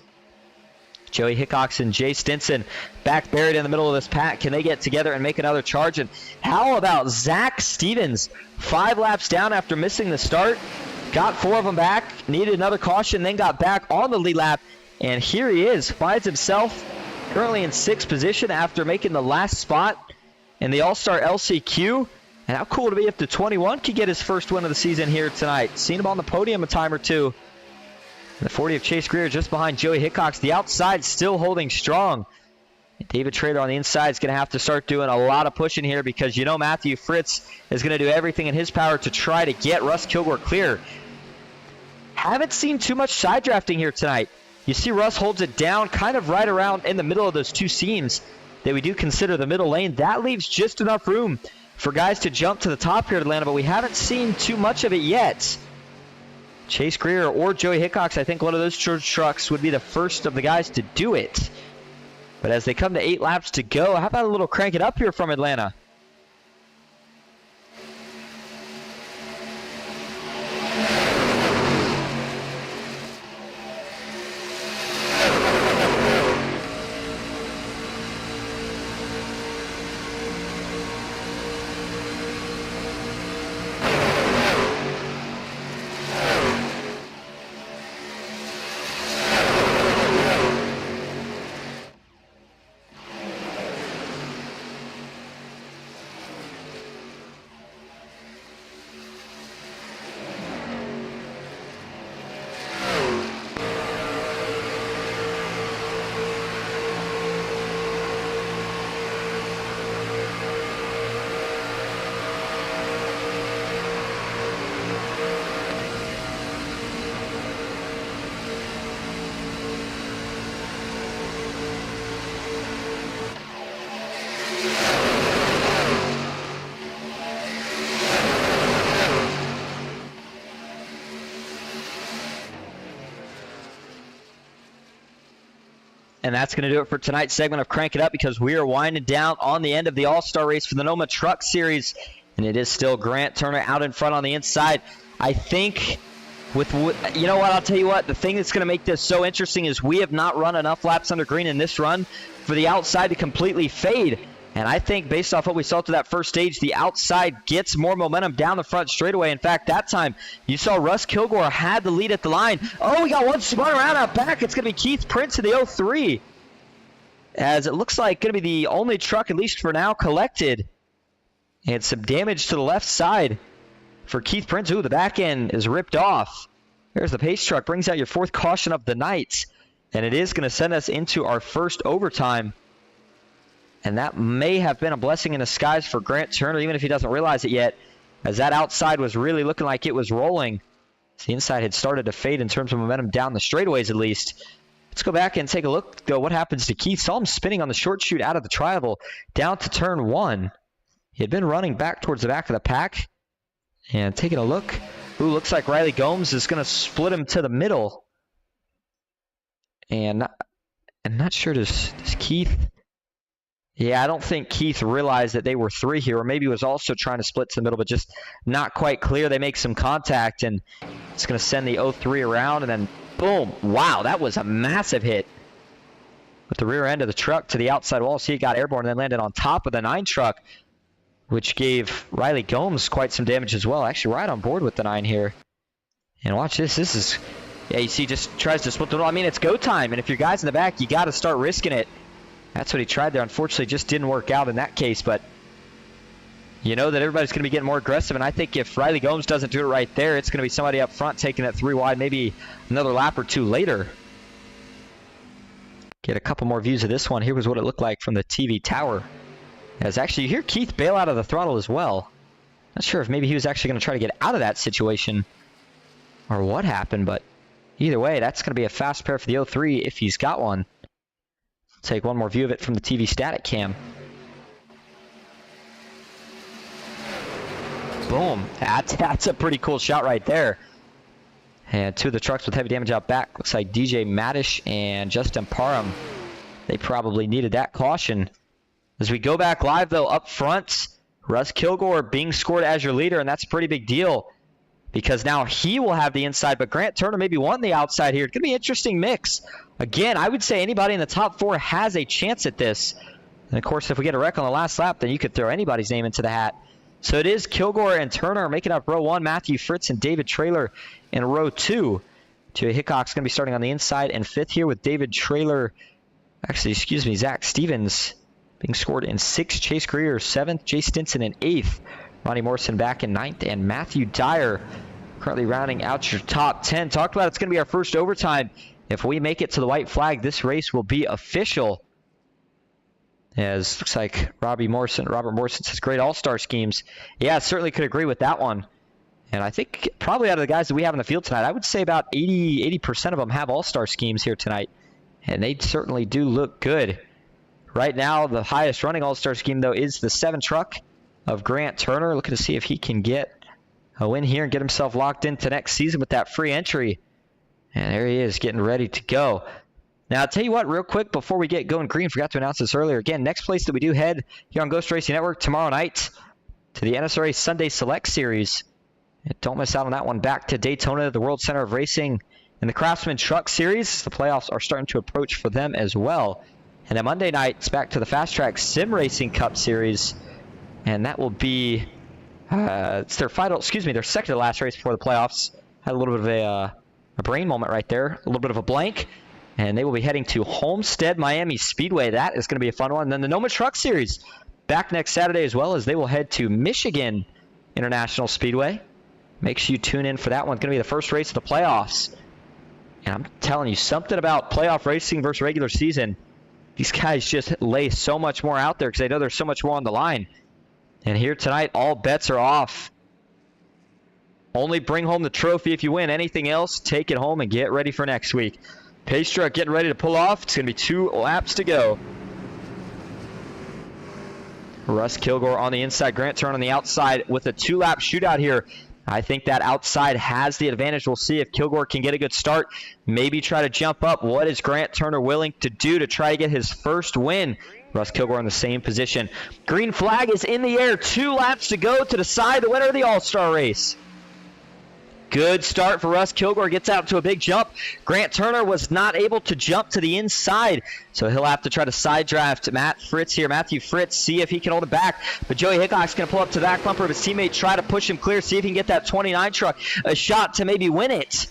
Joey Hickox and Jay Stinson back buried in the middle of this pack. Can they get together and make another charge? And how about Zach Stevens? 5 laps down after missing the start. Got 4 of them back. Needed another caution, then got back on the lead lap. And here he is. Finds himself currently in 6th position after making the last spot in the All-Star LCQ. And how cool would it be if the 21 could get his first win of the season here tonight? Seen him on the podium a time or two. The 40 of Chase Greer just behind Joey Hickox. The outside still holding strong. And David Traylor on the inside is going to have to start doing a lot of pushing here because you know Matthew Fritz is going to do everything in his power to try to get Russ Kilgore clear. Haven't seen too much side drafting here tonight. You see Russ holds it down kind of right around in the middle of those two seams that we do consider the middle lane. That leaves just enough room for guys to jump to the top here at Atlanta, but we haven't seen too much of it yet. Chase Greer or Joey Hickox, I think one of those trucks would be the first of the guys to do it. But as they come to 8 laps to go, how about a little crank it up here from Atlanta? And that's going to do it for tonight's segment of Crank It Up because we are winding down on the end of the All-Star race for the NOMA Truck Series. And it is still Grant Turner out in front on the inside. I think with, you know what, I'll tell you what, the thing that's going to make this so interesting is we have not run enough laps under green in this run for the outside to completely fade. And I think based off what we saw to that first stage, the outside gets more momentum down the front straightaway. In fact, that time you saw Russ Kilgore had the lead at the line. Oh, we got one spun around out back. It's going to be Keith Prince in the 03. As it looks like going to be the only truck, at least for now, collected. And some damage to the left side for Keith Prince. Ooh, the back end is ripped off. There's the pace truck. Brings out your 4th caution of the night. And it is going to send us into our first overtime. And that may have been a blessing in disguise for Grant Turner, even if he doesn't realize it yet, as that outside was really looking like it was rolling. So the inside had started to fade in terms of momentum down the straightaways at least. Let's go back and take a look, though, what happens to Keith. Saw him spinning on the short chute out of the tri-oval down to turn 1. He had been running back towards the back of the pack. And taking a look, looks like Riley Gomes is going to split him to the middle. And I'm not sure, does Keith... Yeah, I don't think Keith realized that they were 3 here, or maybe was also trying to split to the middle, but just not quite clear. They make some contact, and it's going to send the 03 around, and then boom. Wow, that was a massive hit with the rear end of the truck to the outside wall. See, it got airborne and then landed on top of the 9 truck, which gave Riley Gomes quite some damage as well. Actually, right on board with the 9 here. And watch this. This is, yeah, you see, just tries to split the middle. I mean, it's go time, and if your guy's in the back, you got to start risking it. That's what he tried there. Unfortunately, just didn't work out in that case, but you know that everybody's going to be getting more aggressive, and I think if Riley Gomes doesn't do it right there, it's going to be somebody up front taking it 3 wide, maybe another lap or 2 later. Get a couple more views of this one. Here was what it looked like from the TV tower. As actually, you hear Keith bail out of the throttle as well. Not sure if maybe he was actually going to try to get out of that situation or what happened, but either way, that's going to be a fast pair for the 03 if he's got one. Take one more view of it from the TV static cam. Boom. That's a pretty cool shot right there. And 2 of the trucks with heavy damage out back. Looks like DJ Madish and Justin Parham. They probably needed that caution. As we go back live, though, up front, Russ Kilgore being scored as your leader, and that's a pretty big deal because now he will have the inside, but Grant Turner maybe wanting the outside here. It's going to be an interesting mix. Again, I would say anybody in the top 4 has a chance at this. And, of course, if we get a wreck on the last lap, then you could throw anybody's name into the hat. So it is Kilgore and Turner making up row 1. Matthew Fritz and David Traylor in row 2. Joey Hickok's going to be starting on the inside. And 5th here with David Traylor. Actually, excuse me, Zach Stevens being scored in 6th. Chase Greer 7th. Jay Stinson in 8th. Ronnie Morrison back in 9th. And Matthew Dyer currently rounding out your top 10. Talked about it's going to be our first overtime. If we make it to the white flag, this race will be official. As looks like Robert Morrison says great all-star schemes. Yeah, certainly could agree with that one. And I think probably out of the guys that we have in the field tonight, I would say about 80% of them have all-star schemes here tonight. And they certainly do look good. Right now, the highest running all-star scheme, though, is the 7 truck of Grant Turner. Looking to see if he can get a win here and get himself locked into next season with that free entry. And there he is, getting ready to go. Now, I'll tell you what, real quick, before we get going green, forgot to announce this earlier. Again, next place that we do head here on Ghost Racing Network tomorrow night to the NSRA Sunday Select Series. And don't miss out on that one. Back to Daytona, the World Center of Racing, and the Craftsman Truck Series. The playoffs are starting to approach for them as well. And then Monday night, it's back to the Fast Track Sim Racing Cup Series. And that will be, it's their their second to last race before the playoffs. Had a little bit of a brain moment right there, a little bit of a blank. And they will be heading to Homestead Miami Speedway. That is going to be a fun one. And then the NOMA Truck Series back next Saturday as well, as they will head to Michigan International Speedway. Make sure you tune in for that one. It's going to be the first race of the playoffs. And I'm telling you, something about playoff racing versus regular season. These guys just lay so much more out there because they know there's so much more on the line. And here tonight, all bets are off. Only bring home the trophy if you win. Anything else, take it home and get ready for next week. Pace truck getting ready to pull off. It's going to be 2 laps to go. Russ Kilgore on the inside. Grant Turner on the outside with a 2-lap shootout here. I think that outside has the advantage. We'll see if Kilgore can get a good start. Maybe try to jump up. What is Grant Turner willing to do to try to get his first win? Russ Kilgore in the same position. Green flag is in the air. 2 laps to go to decide the winner of the All-Star race. Good start for Russ Kilgore. Gets out to a big jump. Grant Turner was not able to jump to the inside, so he'll have to try to side draft Matthew Fritz, see if he can hold it back. But Joey Hickok's going to pull up to the back bumper of his teammate, try to push him clear, see if he can get that 29 truck a shot to maybe win it.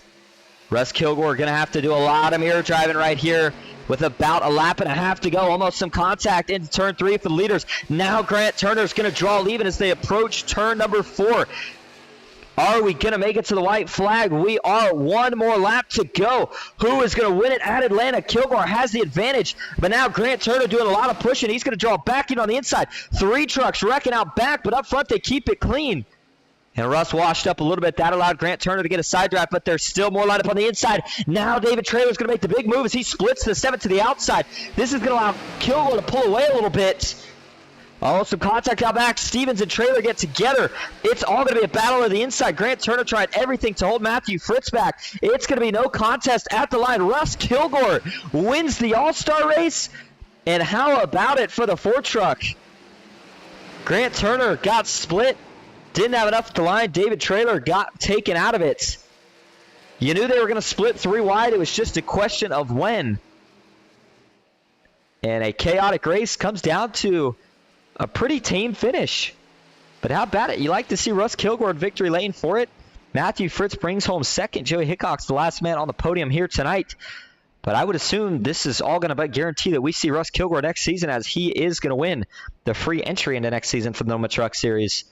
Russ Kilgore going to have to do a lot of mirror driving right here with about a lap and a half to go. Almost some contact into turn 3 for the leaders. Now Grant Turner's going to draw leave as they approach turn number 4. Are we going to make it to the white flag? We are. One more lap to go. Who is going to win it at Atlanta? Kilgore has the advantage, but now Grant Turner doing a lot of pushing. He's going to draw back in on the inside. 3 trucks wrecking out back, but up front they keep it clean. And Russ washed up a little bit. That allowed Grant Turner to get a side drive, but there's still more lineup on the inside. Now David Traylor's going to make the big move as he splits the 7 to the outside. This is going to allow Kilgore to pull away a little bit. Oh, some contact out back. Stevens and Traylor get together. It's all going to be a battle of the inside. Grant Turner tried everything to hold Matthew Fritz back. It's going to be no contest at the line. Russ Kilgore wins the All-Star race. And how about it for the 4 truck? Grant Turner got split. Didn't have enough at the line. David Traylor got taken out of it. You knew they were going to split 3 wide. It was just a question of when. And a chaotic race comes down to a pretty tame finish. But how about it? You like to see Russ Kilgore in victory lane for it. Matthew Fritz brings home second. Joey Hickok's the last man on the podium here tonight. But I would assume this is all going to guarantee that we see Russ Kilgore next season, as he is going to win the free entry into next season for the NOMA Truck Series.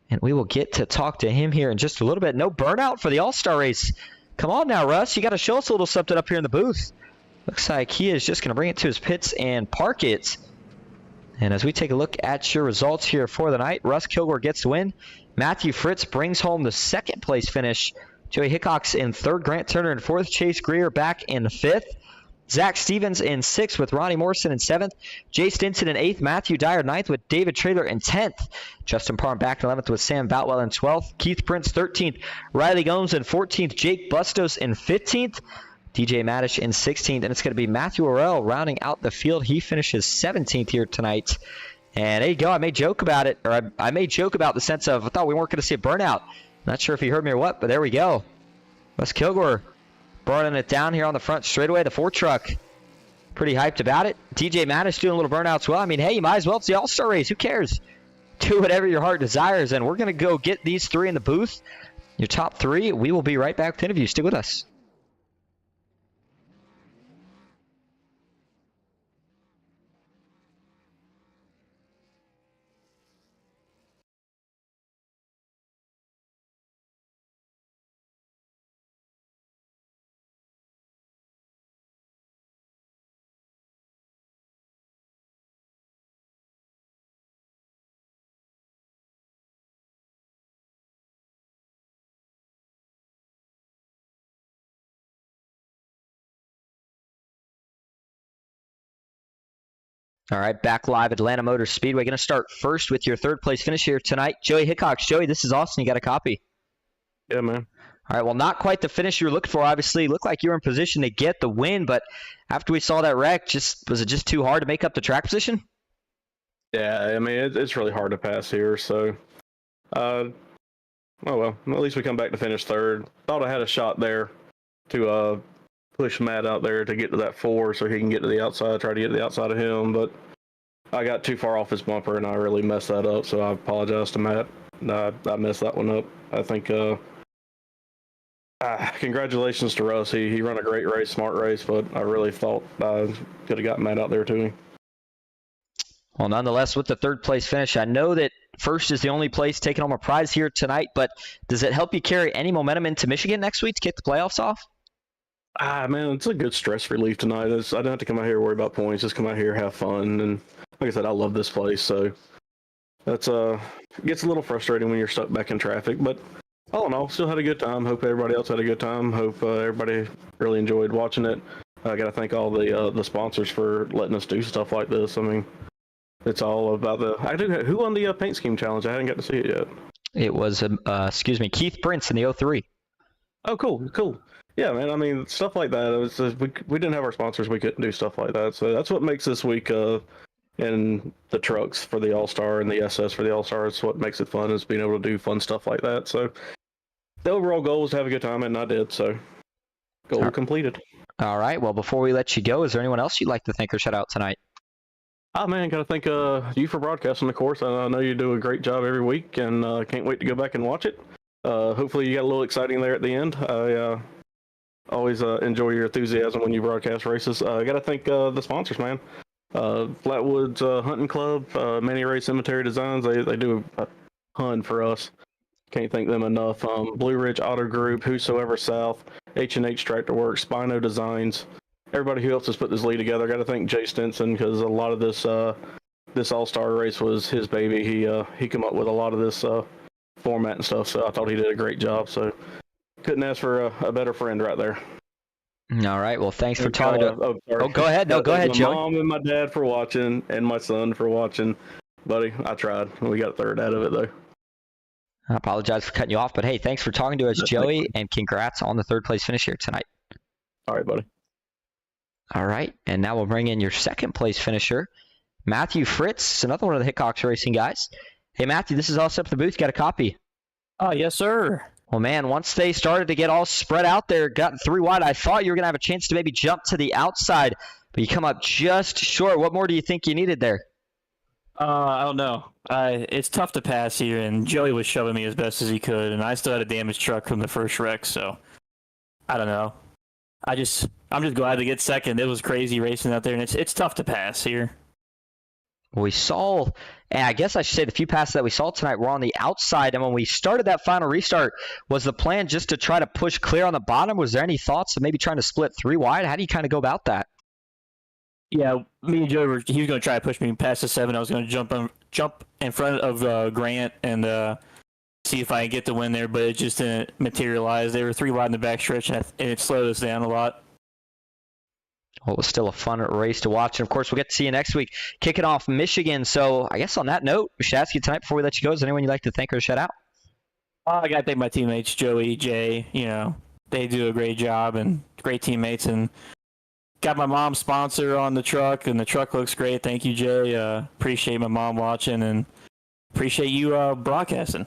And we will get to talk to him here in just a little bit. No burnout for the All-Star race. Come on now, Russ. You got to show us a little something up here in the booth. Looks like he is just going to bring it to his pits and park it. And as we take a look at your results here for the night, Russ Kilgore gets the win. Matthew Fritz brings home the 2nd place finish. Joey Hickok's in 3rd, Grant Turner in 4th, Chase Greer back in 5th. Zach Stevens in 6th with Ronnie Morrison in 7th. Jay Stinson in 8th. Matthew Dyer 9th with David Traylor in 10th. Justin Parham back in 11th with Sam Boutwell in 12th. Keith Prince 13th. Riley Gomes in 14th. Jake Bustos in 15th. DJ Madish in 16th. And it's going to be Matthew Orell rounding out the field. He finishes 17th here tonight. And there you go. I made joke about it. Or I made joke about the sense of I thought we weren't going to see a burnout. Not sure if you heard me or what, but there we go. Russ Kilgore burning it down here on the front straightaway. The 4 truck, pretty hyped about it. DJ Madish doing a little burnout as well. I mean, hey, you might as well. It's the All-Star race. Who cares? Do whatever your heart desires. And we're going to go get these 3 in the booth. Your top 3. We will be right back with the interview. Stick with us. All right, back live at Atlanta Motor Speedway. Going to start first with your 3rd place finish here tonight. Joey Hickox. Joey, this is Austin. You got a copy? Yeah, man. All right, well, not quite the finish you were looking for, obviously. Looked like you were in position to get the win, but after we saw that wreck, was it just too hard to make up the track position? Yeah, I mean, it's really hard to pass here, so... oh, well, at least we come back to finish 3rd. Thought I had a shot there to push Matt out there to get to that 4 so he can get to the outside, try to get to the outside of him, but I got too far off his bumper and I really messed that up, so I apologize to Matt. I messed that one up. I think congratulations to Russ. He ran a great race, smart race, but I really thought I could have got Matt out there too. Well, nonetheless, with the 3rd place finish, I know that 1st is the only place taking home a prize here tonight, but does it help you carry any momentum into Michigan next week to kick the playoffs off? Man, it's a good stress relief tonight. I don't have to come out here and worry about points. Just come out here, have fun, and like I said, I love this place. So that's gets a little frustrating when you're stuck back in traffic. But all in all, still had a good time. Hope everybody else had a good time. Hope everybody really enjoyed watching it. I got to thank all the sponsors for letting us do stuff like this. I mean, it's all about who won the paint scheme challenge? I hadn't got to see it yet. It was Keith Prince in the 03. Oh, cool. Yeah, man. I mean, stuff like that. It was we didn't have our sponsors. We couldn't do stuff like that. So that's what makes this week in the trucks for the All-Star and the SS for the All-Star. It's what makes it fun, is being able to do fun stuff like that. So the overall goal was to have a good time, and I did. So goal completed. All right. Well, before we let you go, is there anyone else you'd like to thank or shout out tonight? Oh, man, got to thank you for broadcasting the course. I know you do a great job every week, and can't wait to go back and watch it. Hopefully you got a little exciting there at the end. I always enjoy your enthusiasm when you broadcast races. I got to thank the sponsors, man. Flatwoods Hunting Club, Manny Rays Cemetery Designs, they do a ton for us. Can't thank them enough. Blue Ridge Auto Group, Whosoever South, H&H Tractor Works, SPINO Designs, everybody who helps us put this league together. Got to thank Jay Stinson because a lot of this All-Star race was his baby. He came up with a lot of this format and stuff, so I thought he did a great job. So couldn't ask for a better friend right there. All right. Well, thanks for talking to. Oh, go ahead. No, go ahead, my Joey. mom and my dad for watching, and my son for watching. Buddy, I tried. We got a third out of it though. I apologize for cutting you off, but hey, thanks for talking to us, Joey, and congrats on the third place finish here tonight. All right, buddy. All right, and now we'll bring in your second place finisher, Matthew Fritz, another one of the Hickox Racing guys. Hey, Matthew, this is all set up in the booth. Got a copy? Yes, sir. Well, man, once they started to get all spread out there, got 3 wide, I thought you were going to have a chance to maybe jump to the outside, but you come up just short. What more do you think you needed there? I don't know. It's tough to pass here, and Joey was shoving me as best as he could, and I still had a damaged truck from the first wreck, so I don't know. I'm just glad to get second. It was crazy racing out there, and it's tough to pass here. We saw, and I guess I should say the few passes that we saw tonight were on the outside, and when we started that final restart, was the plan just to try to push clear on the bottom? Was there any thoughts of maybe trying to split 3 wide? How do you kind of go about that? Yeah, me and Joey he was going to try to push me past the 7. I was going to jump in front of Grant and see if I could get the win there, but it just didn't materialize. They were 3 wide in the backstretch, and it slowed us down a lot. Well, it was still a fun race to watch. And, of course, we'll get to see you next week. Kicking off Michigan. So, I guess on that note, we should ask you tonight before we let you go, is there anyone you'd like to thank or shout out? I got to thank my teammates, Joey, Jay. They do a great job and great teammates. And got my mom's sponsor on the truck, and the truck looks great. Thank you, Jay. Appreciate my mom watching and appreciate you broadcasting.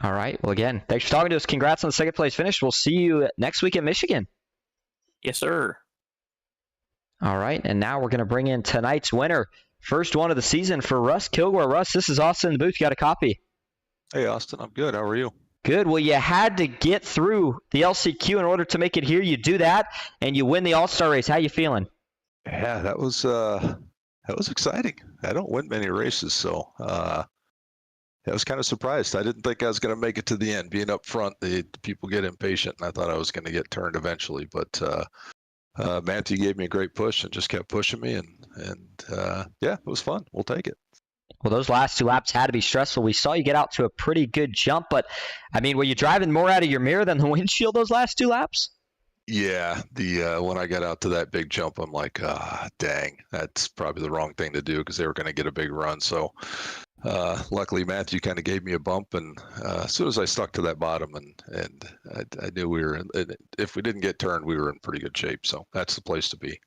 All right. Well, again, thanks for talking to us. Congrats on the second place finish. We'll see you next week at Michigan. Yes, sir. All right. And now we're going to bring in tonight's winner. First one of the season for Russ Kilgore. Russ, this is Austin in the booth. You got a copy? Hey, Austin. I'm good. How are you? Good. Well, you had to get through the LCQ in order to make it here. You do that, and you win the All-Star race. How you feeling? Yeah, that was exciting. I don't win many races, so I was kind of surprised. I didn't think I was going to make it to the end. Being up front, the people get impatient, and I thought I was going to get turned eventually. But Matthew gave me a great push and just kept pushing me, and yeah, it was fun. We'll take it. Well, those last 2 laps had to be stressful. We saw you get out to a pretty good jump, but, I mean, were you driving more out of your mirror than the windshield those last 2 laps? Yeah, when I got out to that big jump, I'm like, dang, that's probably the wrong thing to do because they were going to get a big run. So luckily, Matthew kind of gave me a bump, and as soon as I stuck to that bottom, and I knew we were if we didn't get turned, we were in pretty good shape. So that's the place to be.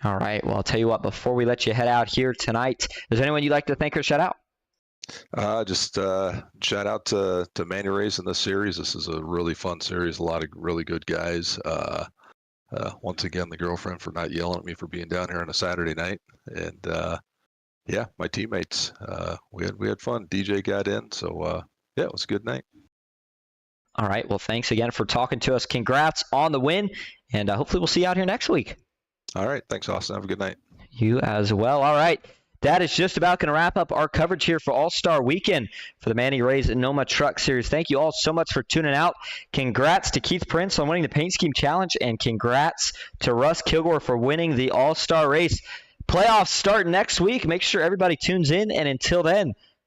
All right. Well, I'll tell you what, before we let you head out here tonight, is there anyone you'd like to thank or shout out? Just shout out to Manny Rays in this series. This is a really fun series. A lot of really good guys. Once again, the girlfriend for not yelling at me for being down here on a Saturday night. And yeah, my teammates. We had fun. DJ got in, so yeah, it was a good night. All right. Well, thanks again for talking to us. Congrats on the win, and hopefully we'll see you out here next week. All right. Thanks, Austin. Have a good night. You as well. All right. That is just about going to wrap up our coverage here for All-Star Weekend for the Manny Rays NOMA Truck Series. Thank you all so much for tuning out. Congrats to Keith Prince on winning the Paint Scheme Challenge, and congrats to Russ Kilgore for winning the All-Star race. Playoffs start next week. Make sure everybody tunes in, and until then,